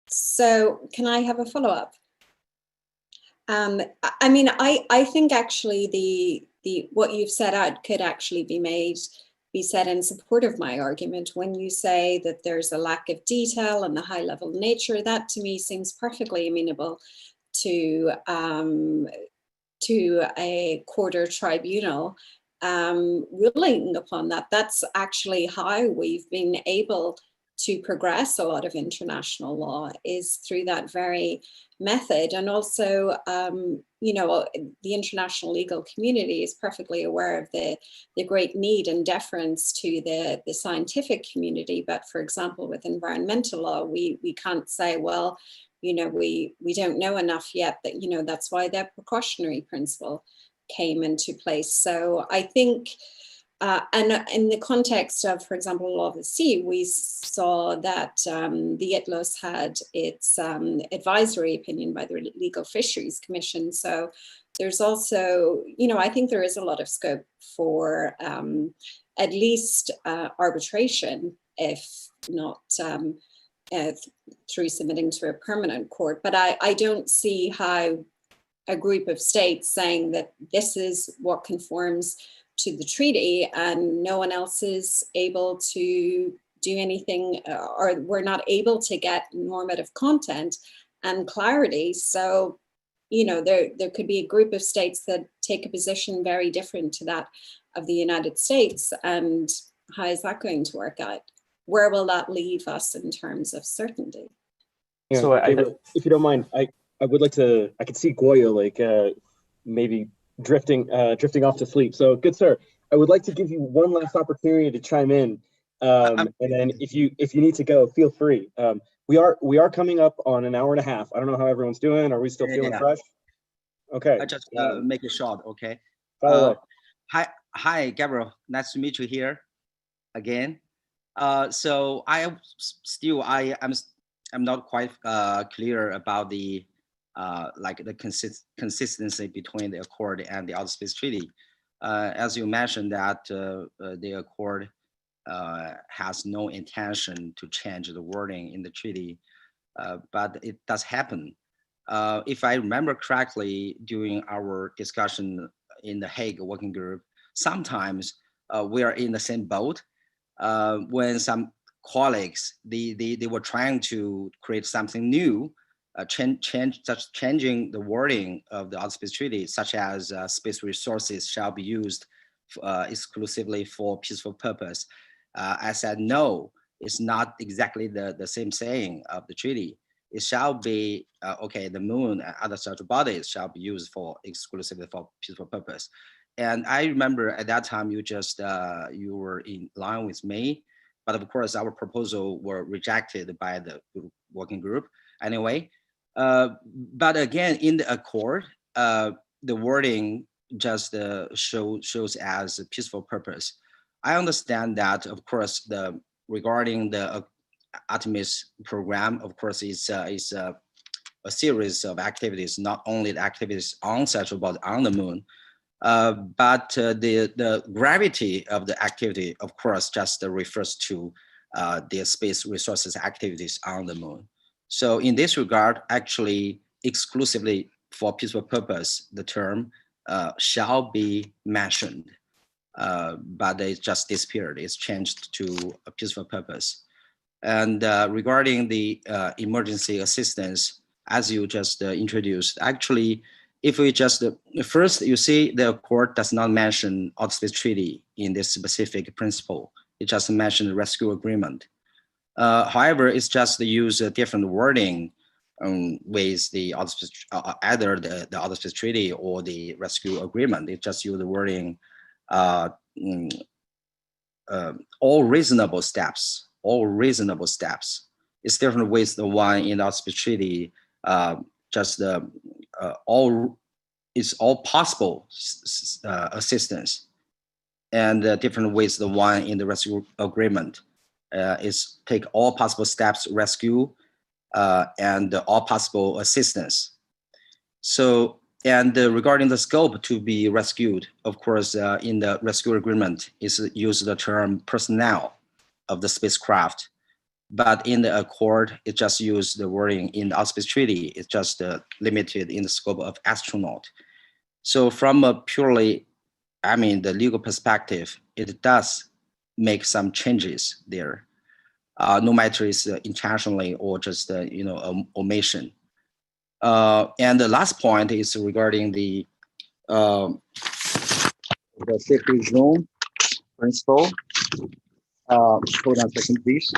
E: So can I have a follow-up? I mean, I think actually the what you've set out could actually be said in support of my argument. When you say that there's a lack of detail and the high level nature, that to me seems perfectly amenable to a court or tribunal ruling upon that. That's actually how we've been able to progress a lot of international law, is through that very method. And also, the international legal community is perfectly aware of the great need and deference to the scientific community. But for example, with environmental law, we can't say, well, we don't know enough yet, that, that's why that precautionary principle came into place. So I think, and in the context of, for example, law of the sea, we saw that the ITLOS had its advisory opinion by the Legal Fisheries Commission. So there's also, I think there is a lot of scope for at least arbitration, if not through submitting to a permanent court. But I don't see how a group of states saying that this is what conforms to the treaty and no one else is able to do anything, or we're not able to get normative content and clarity. So, there could be a group of states that take a position very different to that of the United States. And how is that going to work out? Where will that leave us in terms of certainty?
B: Yeah,
H: So
B: Gabriel, if you don't mind, I would like to, I could see Goyo maybe drifting off to sleep. So good sir, I would like to give you one last opportunity to chime in. And then if you need to go, feel free. We are coming up on an hour and a half. I don't know how everyone's doing. Are we still feeling fresh? Okay.
F: I just make it short, okay? Hi, Gabriel. Nice to meet you here again. So I'm not quite clear about the consistency between the Accord and the Outer Space Treaty. As you mentioned that the Accord has no intention to change the wording in the treaty, but it does happen. If I remember correctly, during our discussion in the Hague Working Group, sometimes we are in the same boat when some colleagues, they were trying to create something new, changing the wording of the Outer Space Treaty, such as space resources shall be used exclusively for peaceful purpose. I said, no, it's not exactly the same saying of the treaty. It shall be, okay, the moon and other such bodies shall be used exclusively for peaceful purpose. And I remember at that time, you were in line with me, but of course our proposal were rejected by the working group. Anyway, But again, in the accord, the wording just shows as a peaceful purpose. I understand that, of course, regarding the Artemis program, of course, is a series of activities, not only the activities on Saturn but on the moon. But the gravity of the activity, of course, just refers to the space resources activities on the moon. So in this regard, actually, exclusively for peaceful purpose, the term shall be mentioned, but it's just disappeared. It's changed to a peaceful purpose. And regarding the emergency assistance, as you just introduced, actually, if we just, first, you see the accord does not mention Outer Space Treaty in this specific principle. It just mentioned the rescue agreement. However, it's just use a different wording with the either the Outer Space Treaty or the rescue agreement. It just use the wording all reasonable steps. All reasonable steps. It's different with the one in the Outer Space Treaty. Just it's all possible assistance, and different with the one in the rescue agreement. Is take all possible steps rescue and all possible assistance. So, and regarding the scope to be rescued, of course, in the rescue agreement is use the term personnel of the spacecraft, but in the accord, it just used the wording in the Outer Space Treaty. It's just limited in the scope of astronaut. So from a purely, the legal perspective, it does make some changes there, no matter it's intentionally or just omission. And the last point is regarding the safety zone principle. Hold on a second, please.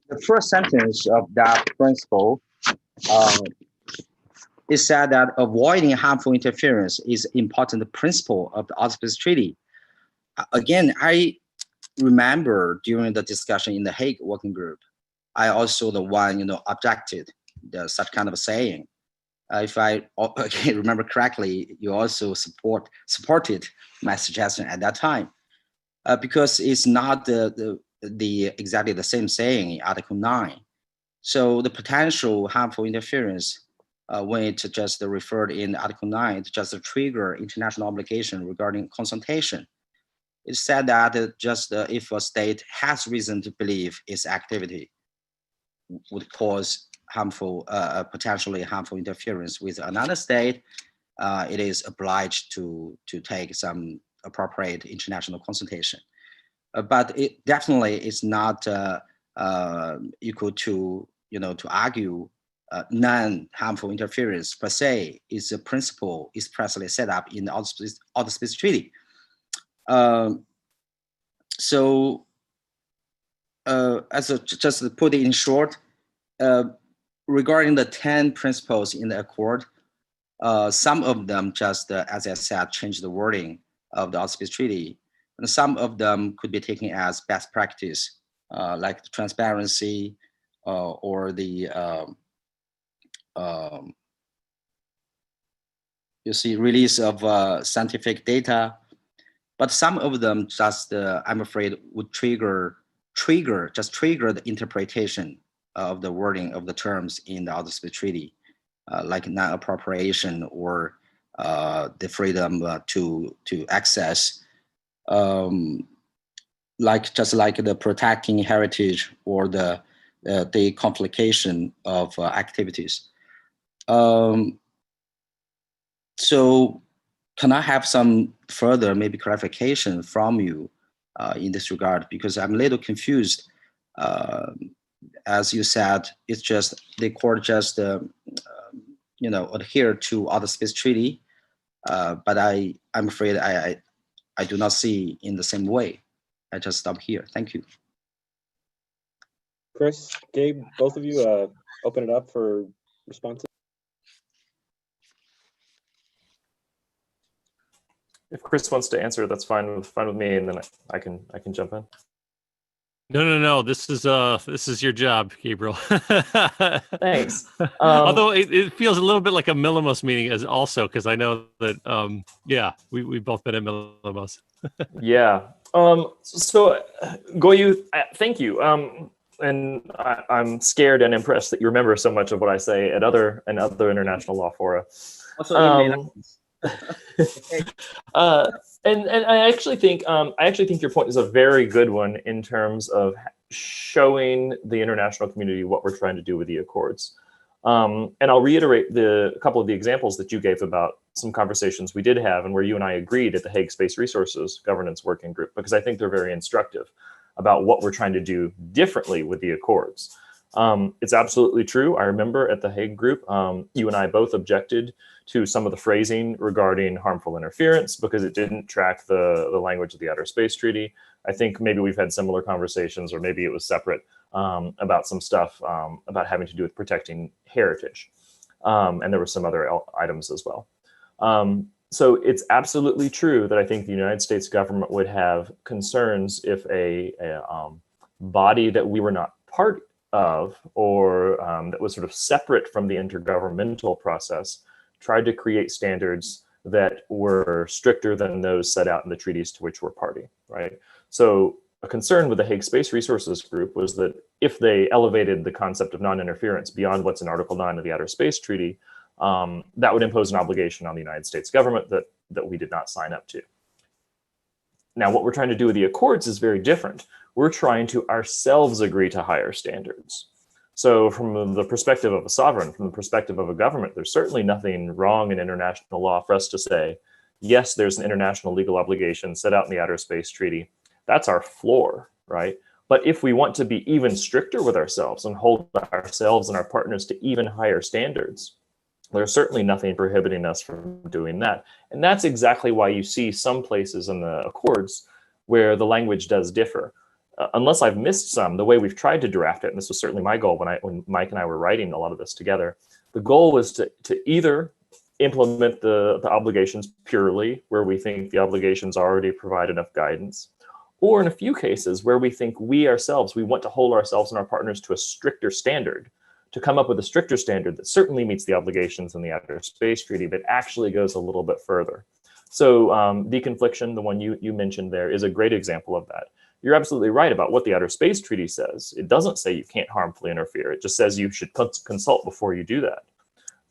F: The first sentence of that principle is said that avoiding harmful interference is an important principle of the Outer Space Treaty. Again, I remember during the discussion in the Hague Working Group, I also the one objected such kind of saying. If I remember correctly, you also supported my suggestion at that time, because it's not the exactly the same saying in Article 9. So the potential harmful interference, when it just referred in Article 9, it just trigger international obligation regarding consultation. It said that just if a state has reason to believe its activity would cause harmful, potentially harmful interference with another state, it is obliged to take some appropriate international consultation. But it definitely is not equal to to argue non-harmful interference per se is a principle expressly set up in the Outer Space Treaty. So, just to put it in short, regarding the 10 principles in the accord, some of them just, as I said, change the wording of the Outer Space Treaty. And some of them could be taken as best practice, like the transparency or the release of scientific data. But some of them just, I'm afraid, would trigger the interpretation of the wording of the terms in the Outer Space Treaty, like non-appropriation or the freedom to access. Just like the protecting heritage or the complication of activities. So can I have some further maybe clarification from you in this regard? Because I'm a little confused. As you said, it's just the court just adhere to Outer Space Treaty, but I'm afraid I do not see in the same way. I just stop here. Thank you.
B: Chris, Gabe, both of you open it up for responses.
H: If Chris wants to answer, that's fine with me, and then I can jump in.
D: No. This is your job, Gabriel.
H: Thanks.
D: Although it feels a little bit like a Millamos meeting as also, because I know that yeah, we've both been at Millamos.
H: Yeah. So Goyu, thank you. And I'm scared and impressed that you remember so much of what I say at other international law fora.
F: Also, email
H: And I actually think your point is a very good one in terms of showing the international community what we're trying to do with the Accords. And I'll reiterate a couple of the examples that you gave about some conversations we did have and where you and I agreed at the Hague Space Resources Governance Working Group, because I think they're very instructive about what we're trying to do differently with the Accords. It's absolutely true. I remember at the Hague group, you and I both objected to some of the phrasing regarding harmful interference because it didn't track the language of the Outer Space Treaty. I think maybe we've had similar conversations, or maybe it was separate, about some stuff about having to do with protecting heritage. And there were some other items as well. So it's absolutely true that I think the United States government would have concerns if a body that we were not part of, or that was sort of separate from the intergovernmental process, tried to create standards that were stricter than those set out in the treaties to which we're party, right? So a concern with the Hague Space Resources Group was that if they elevated the concept of non-interference beyond what's in Article 9 of the Outer Space Treaty, that would impose an obligation on the United States government that we did not sign up to. Now, what we're trying to do with the Accords is very different. We're trying to ourselves agree to higher standards. So from the perspective of a sovereign, from the perspective of a government, there's certainly nothing wrong in international law for us to say, yes, there's an international legal obligation set out in the Outer Space Treaty. That's our floor, right? But if we want to be even stricter with ourselves and hold ourselves and our partners to even higher standards, there's certainly nothing prohibiting us from doing that. And that's exactly why you see some places in the Accords where the language does differ. Unless I've missed some, the way we've tried to draft it, and this was certainly my goal when Mike and I were writing a lot of this together, the goal was to either implement the obligations purely where we think the obligations already provide enough guidance, or in a few cases where we think we want to hold ourselves and our partners to a stricter standard, to come up with a stricter standard that certainly meets the obligations in the Outer Space Treaty, but actually goes a little bit further. So deconfliction, the one you mentioned there, is a great example of that. You're absolutely right about what the Outer Space Treaty says. It doesn't say you can't harmfully interfere. It just says you should consult before you do that.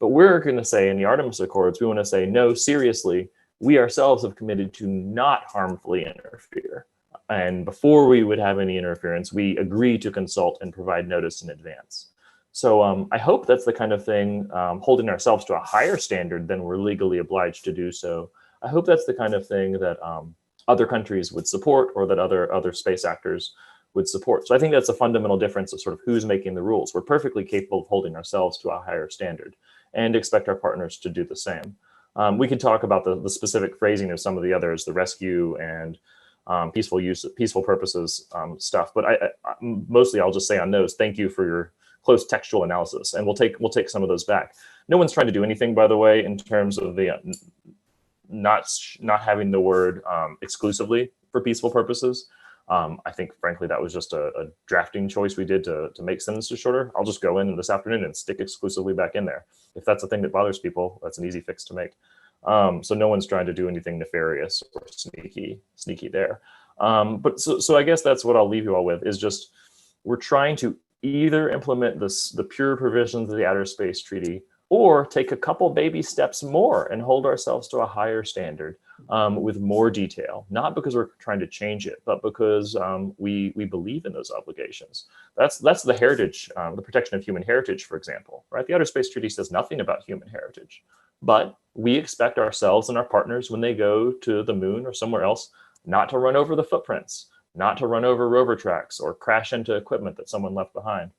H: But we're going to say in the Artemis Accords, we want to say, no, seriously, we ourselves have committed to not harmfully interfere. And before we would have any interference, we agree to consult and provide notice in advance. So I hope that's the kind of thing, holding ourselves to a higher standard than we're legally obliged to do so. I hope that's the kind of thing that other countries would support, or that other space actors would support. So I think that's a fundamental difference of sort of who's making the rules. We're perfectly capable of holding ourselves to a higher standard and expect our partners to do the same. We could talk about the specific phrasing of some of the others, the rescue and peaceful purposes stuff. But mostly I'll just say on those, thank you for your close textual analysis, and we'll take some of those back. No one's trying to do anything, by the way, in terms of the not having the word exclusively for peaceful purposes. I think, frankly, that was just a drafting choice we did to make sentences shorter. I'll just go in this afternoon and stick exclusively back in there. If that's a thing that bothers people, that's an easy fix to make. So no one's trying to do anything nefarious or sneaky there. But so I guess that's what I'll leave you all with, is just we're trying to either implement the pure provisions of the Outer Space Treaty, or take a couple baby steps more and hold ourselves to a higher standard with more detail, not because we're trying to change it, but because we believe in those obligations. That's the heritage, the protection of human heritage, for example, right? The Outer Space Treaty says nothing about human heritage, but we expect ourselves and our partners, when they go to the moon or somewhere else, not to run over the footprints, not to run over rover tracks or crash into equipment that someone left behind.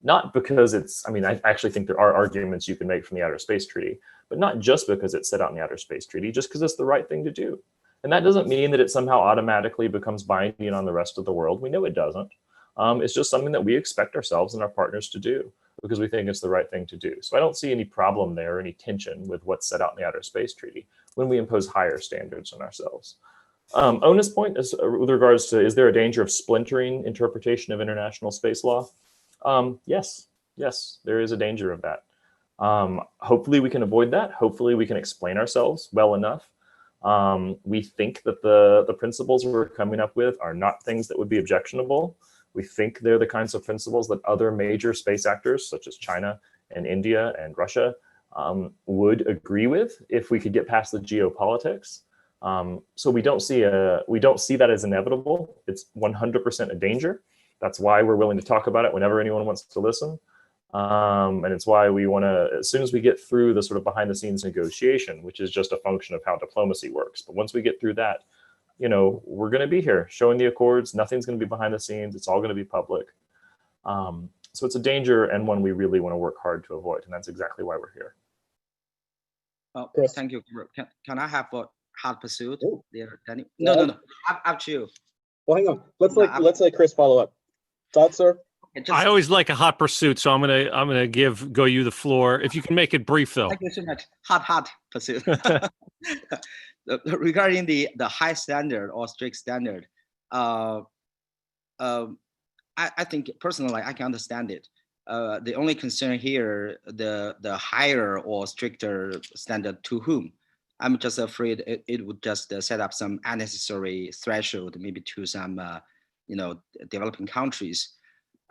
H: Not because I actually think there are arguments you can make from the Outer Space Treaty, but not just because it's set out in the Outer Space Treaty, just because it's the right thing to do. And that doesn't mean that it somehow automatically becomes binding on the rest of the world. We know it doesn't. It's just something that we expect ourselves and our partners to do because we think it's the right thing to do. So I don't see any problem there, any tension with what's set out in the Outer Space Treaty when we impose higher standards on ourselves. Onus point is with regards to, is there a danger of splintering interpretation of international space law? Yes, there is a danger of that. Hopefully we can avoid that. Hopefully we can explain ourselves well enough. We think that the principles we're coming up with are not things that would be objectionable. We think they're the kinds of principles that other major space actors, such as China and India and Russia, would agree with if we could get past the geopolitics. So we don't see that as inevitable. It's 100% a danger. That's why we're willing to talk about it whenever anyone wants to listen. And it's why we want to, as soon as we get through the sort of behind the scenes negotiation, which is just a function of how diplomacy works. But once we get through that, we're going to be here showing the accords. Nothing's going to be behind the scenes. It's all going to be public. So it's a danger and one we really want to work hard to avoid. And that's exactly why we're here.
F: Thank you. Can I have a hard pursuit
B: Oh.
F: there, Danny?
B: Yeah.
F: No. Up to you.
B: Well, hang on. Let's let Chris follow up. Thoughts, sir?
D: I always like a hot pursuit, so I'm gonna go you the floor. If you can make it brief, though.
F: Thank you so much. Hot pursuit. Regarding the high standard or strict standard, I think personally I can understand it. The only concern here, the higher or stricter standard to whom? I'm just afraid it would just set up some unnecessary threshold, maybe to some developing countries.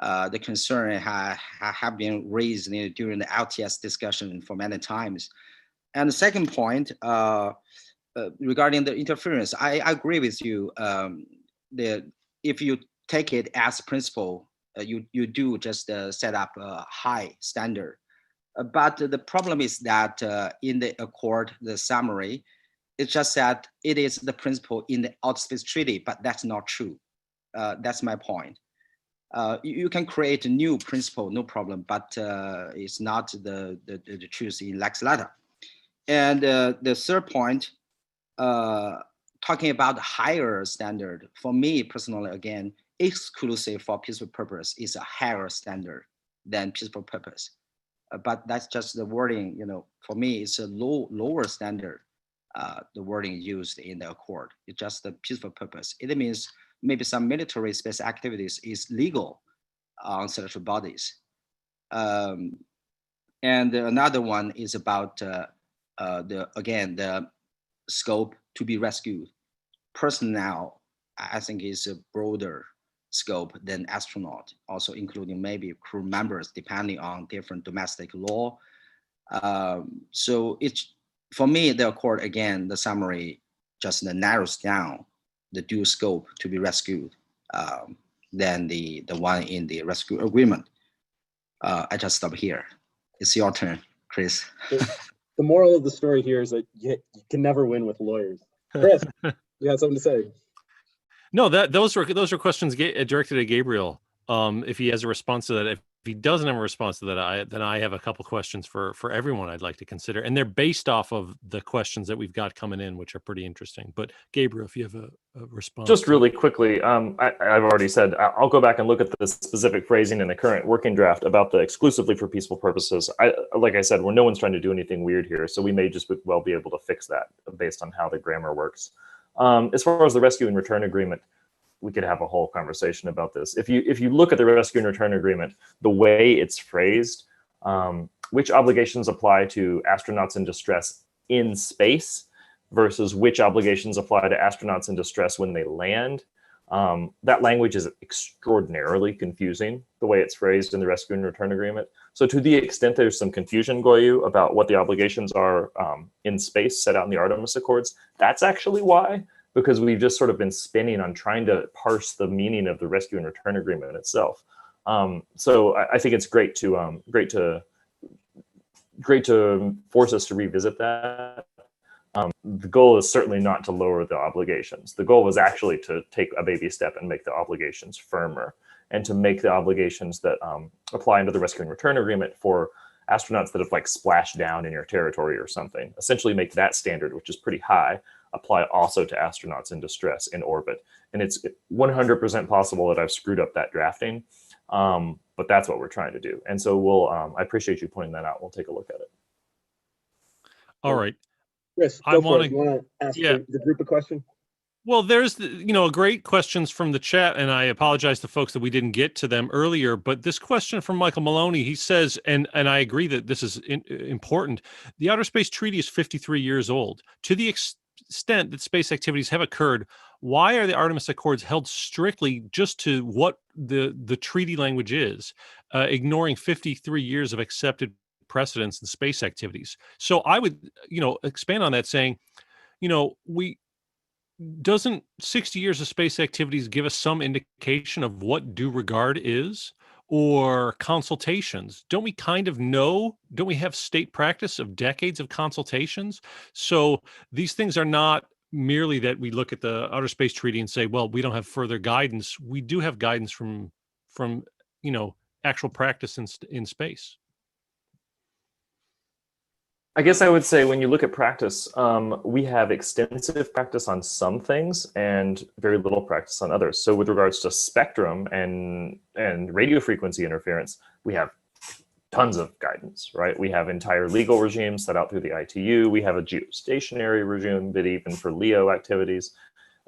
F: The concern have been raised during the LTS discussion for many times. And the second point, regarding the interference, I agree with you. If you take it as a principle, you do just set up a high standard. But the problem is that in the accord, the summary, it's just that it is the principle in the Outer Space Treaty, but that's not true. That's my point. You can create a new principle, no problem, but it's not the truth in lex lata. And the third point, talking about higher standard, for me personally, again, exclusive for peaceful purpose is a higher standard than peaceful purpose. But that's just the wording, for me, it's a lower standard, the wording used in the accord. It's just the peaceful purpose. It means maybe some military space activities is legal on celestial bodies. And another one is about the scope to be rescued. Personnel, I think, is a broader scope than astronaut, also including maybe crew members, depending on different domestic law. So it's, for me, the accord, again, the summary just narrows down the dual scope to be rescued than the one in the rescue agreement. I just stop here. It's your turn, Chris.
B: The moral of the story here is that you can never win with lawyers. Chris, you had something to say?
D: No, those are questions directed at Gabriel. If he has a response to that, if he doesn't have a response to that, then I have a couple questions for everyone I'd like to consider, and they're based off of the questions that we've got coming in, which are pretty interesting. But Gabriel, if you have a response,
H: just really quickly, I've already said I'll go back and look at the specific phrasing in the current working draft about the exclusively for peaceful purposes. Like I said, no one's trying to do anything weird here, so we may just well be able to fix that based on how the grammar works. As far as the rescue and return agreement, we could have a whole conversation about this. If you look at the rescue and return agreement, the way it's phrased, which obligations apply to astronauts in distress in space versus which obligations apply to astronauts in distress when they land, that language is extraordinarily confusing, the way it's phrased in the rescue and return agreement. So to the extent there's some confusion, Goyu, about what the obligations are in space set out in the Artemis Accords, that's actually why, because we've just sort of been spinning on trying to parse the meaning of the rescue and return agreement itself. So I think it's great to force us to revisit that. The goal is certainly not to lower the obligations. The goal was actually to take a baby step and make the obligations firmer, and to make the obligations that apply under the rescue and return agreement for astronauts that have like splashed down in your territory or something, essentially make that standard, which is pretty high, apply also to astronauts in distress in orbit. And it's 100% possible that I've screwed up that drafting, but that's what we're trying to do. And so I appreciate you pointing that out. We'll take a look at it.
D: All right.
B: Chris,
D: I
B: go for
D: wanna-
B: it. You want to ask
D: yeah.
B: the group a question?
D: Well, there's, great questions from the chat, and I apologize to folks that we didn't get to them earlier, but this question from Michael Maloney, he says, and I agree that this is important, the Outer Space Treaty is 53 years old. To the extent that space activities have occurred, why are the Artemis Accords held strictly just to what the treaty language is, ignoring 53 years of accepted precedents in space activities? So I would, expand on that saying, doesn't 60 years of space activities give us some indication of what due regard is, or consultations? Don't we kind of know? Don't we have state practice of decades of consultations? So these things are not merely that we look at the Outer Space Treaty and say, well, we don't have further guidance. We do have guidance from actual practice in space.
H: I guess I would say when you look at practice, we have extensive practice on some things and very little practice on others. So with regards to spectrum and radio frequency interference, we have tons of guidance, right? We have entire legal regimes set out through the ITU. We have a geostationary regime that even for LEO activities,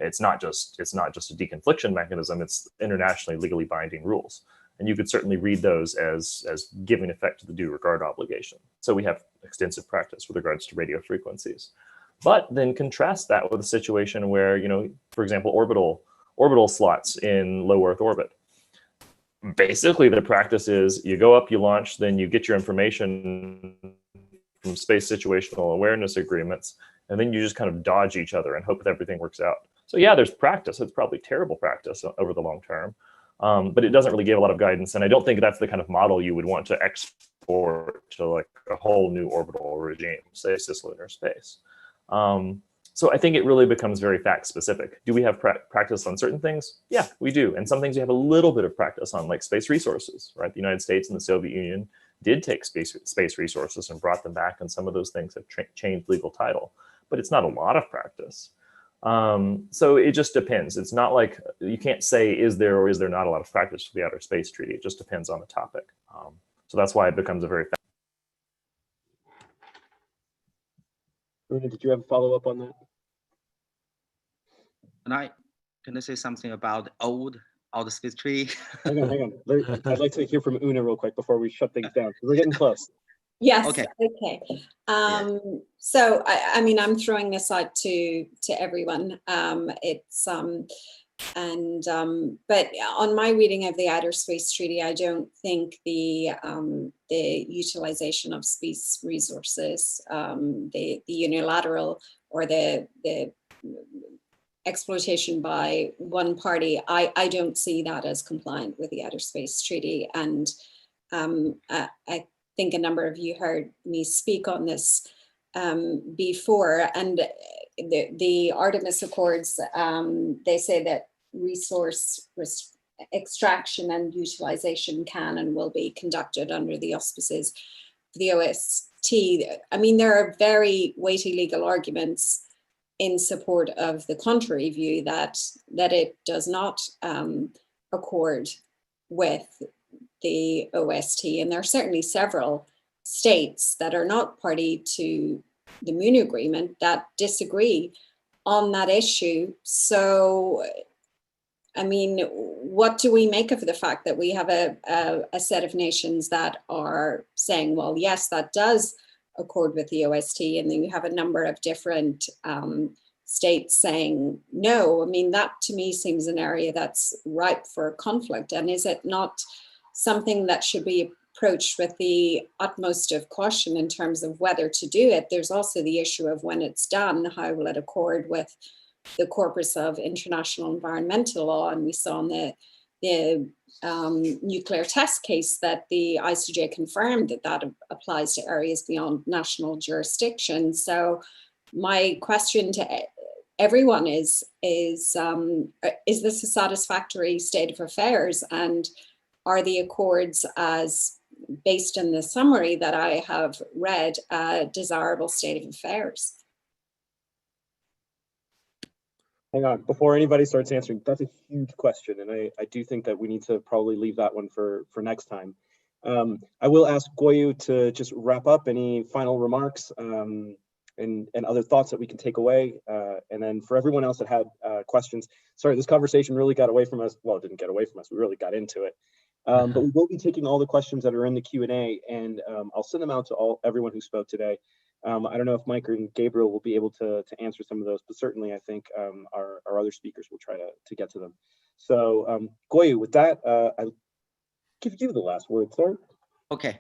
H: it's not just a deconfliction mechanism, it's internationally legally binding rules. And you could certainly read those as giving effect to the due regard obligation. So we have extensive practice with regards to radio frequencies. But then contrast that with a situation where, for example, orbital slots in low Earth orbit. Basically, the practice is you go up, you launch, then you get your information from space situational awareness agreements, and then you just kind of dodge each other and hope that everything works out. So yeah, there's practice. It's probably terrible practice over the long term. But it doesn't really give a lot of guidance, and I don't think that's the kind of model you would want to export to like a whole new orbital regime, say cislunar space. So I think it really becomes very fact specific. Do we have practice on certain things? Yeah, we do. And some things we have a little bit of practice on, like space resources, right? The United States and the Soviet Union did take space resources and brought them back, and some of those things have changed legal title, but it's not a lot of practice. So it just depends. It's not like you can't say, is there or is there not a lot of practice for the Outer Space Treaty? It just depends on the topic. So that's why it becomes a very...
B: Una, did you have a follow-up on that?
F: Can I say something about old Outer Space Treaty?
B: Hang on. I'd like to hear from Una real quick before we shut things down, because we're getting close.
E: Yes.
F: Okay.
E: So I mean, I'm throwing this out to everyone. But on my reading of the Outer Space Treaty, I don't think the utilization of space resources, the unilateral or the exploitation by one party, I don't see that as compliant with the Outer Space Treaty. And I think a number of you heard me speak on this before, and the Artemis Accords, they say that resource extraction and utilization can and will be conducted under the auspices of the OST. I mean, there are very weighty legal arguments in support of the contrary view that it does not accord with the OST, and there are certainly several states that are not party to the Moon Agreement that disagree on that issue. So, I mean, what do we make of the fact that we have a set of nations that are saying, well, yes, that does accord with the OST, and then you have a number of different states saying no? I mean, that to me seems an area that's ripe for conflict. And is it not something that should be approached with the utmost of caution in terms of whether to do it? There's also the issue of when it's done, how will it accord with the corpus of international environmental law? And we saw in the nuclear test case that the ICJ confirmed that applies to areas beyond national jurisdiction. So my question to everyone is this a satisfactory state of affairs? And are the accords, as based on the summary that I have read, a desirable state of affairs?
B: Hang on, before anybody starts answering, that's a huge question, and I do think that we need to probably leave that one for next time. I will ask Goyu to just wrap up any final remarks, and and other thoughts that we can take away. And then for everyone else that had questions, sorry, this conversation really got away from us. Well, it didn't get away from us. We really got into it. But we will be taking all the questions that are in the Q&A, and I'll send them out to everyone who spoke today. I don't know if Mike and Gabriel will be able to answer some of those, but certainly I think our other speakers will try to get to them. So Goyu, with that, I'll give you the last word, sir.
F: Okay.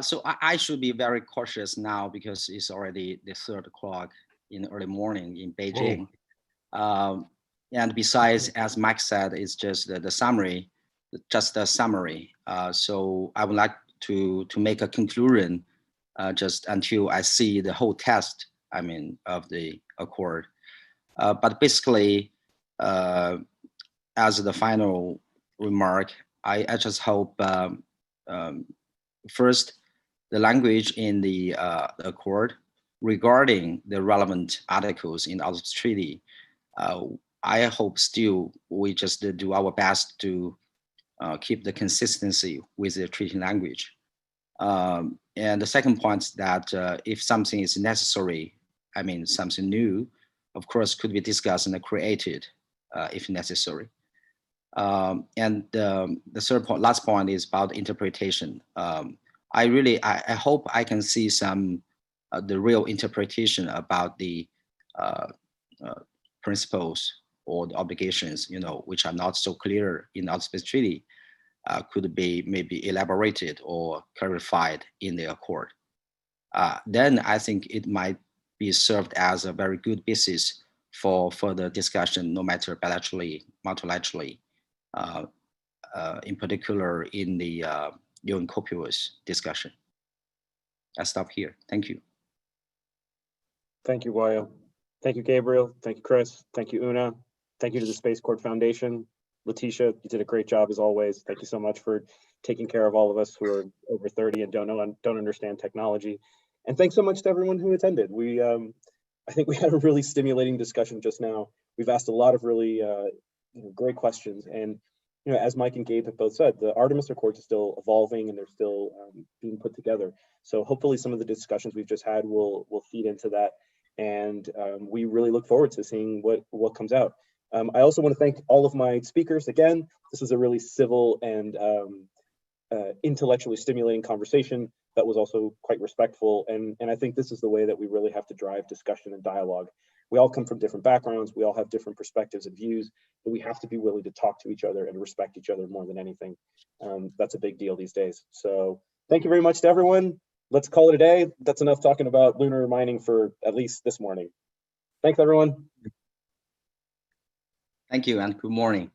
F: So I should be very cautious now because it's already the 3rd o'clock in the early morning in Beijing. And besides, as Mike said, it's just the summary, just a summary. So I would like to make a conclusion just until I see the whole text, I mean, of the accord. But basically, as the final remark, I just hope first, the language in the accord regarding the relevant articles in the Artemis Treaty, I hope still we just do our best to keep the consistency with the treaty language. And the second point is that if something is necessary, I mean, something new, of course, could be discussed and created if necessary. And the third point, last point is about interpretation. I hope I can see some the real interpretation about the principles or the obligations, you know, which are not so clear in the Artemis Treaty, could be maybe elaborated or clarified in the accord. Then I think it might be served as a very good basis for further discussion, no matter bilaterally, multilaterally, in particular in the UN COPUOS discussion. I stop here. Thank you.
B: Thank you, Goyu. Thank you, Gabriel. Thank you, Chris. Thank you, Una. Thank you to the Space Court Foundation. Letitia, you did a great job as always. Thank you so much for taking care of all of us who are over 30 and don't understand technology. And thanks so much to everyone who attended. I think we had a really stimulating discussion just now. We've asked a lot of really great questions. And as Mike and Gabe have both said, the Artemis Accords are still evolving and they're still being put together. So hopefully some of the discussions we've just had will feed into that. And we really look forward to seeing what comes out. I also want to thank all of my speakers. Again, this was a really civil and intellectually stimulating conversation that was also quite respectful. And I think this is the way that we really have to drive discussion and dialogue. We all come from different backgrounds. We all have different perspectives and views, but we have to be willing to talk to each other and respect each other more than anything. That's a big deal these days. So thank you very much to everyone. Let's call it a day. That's enough talking about lunar mining for at least this morning. Thanks, everyone.
F: Thank you and good morning.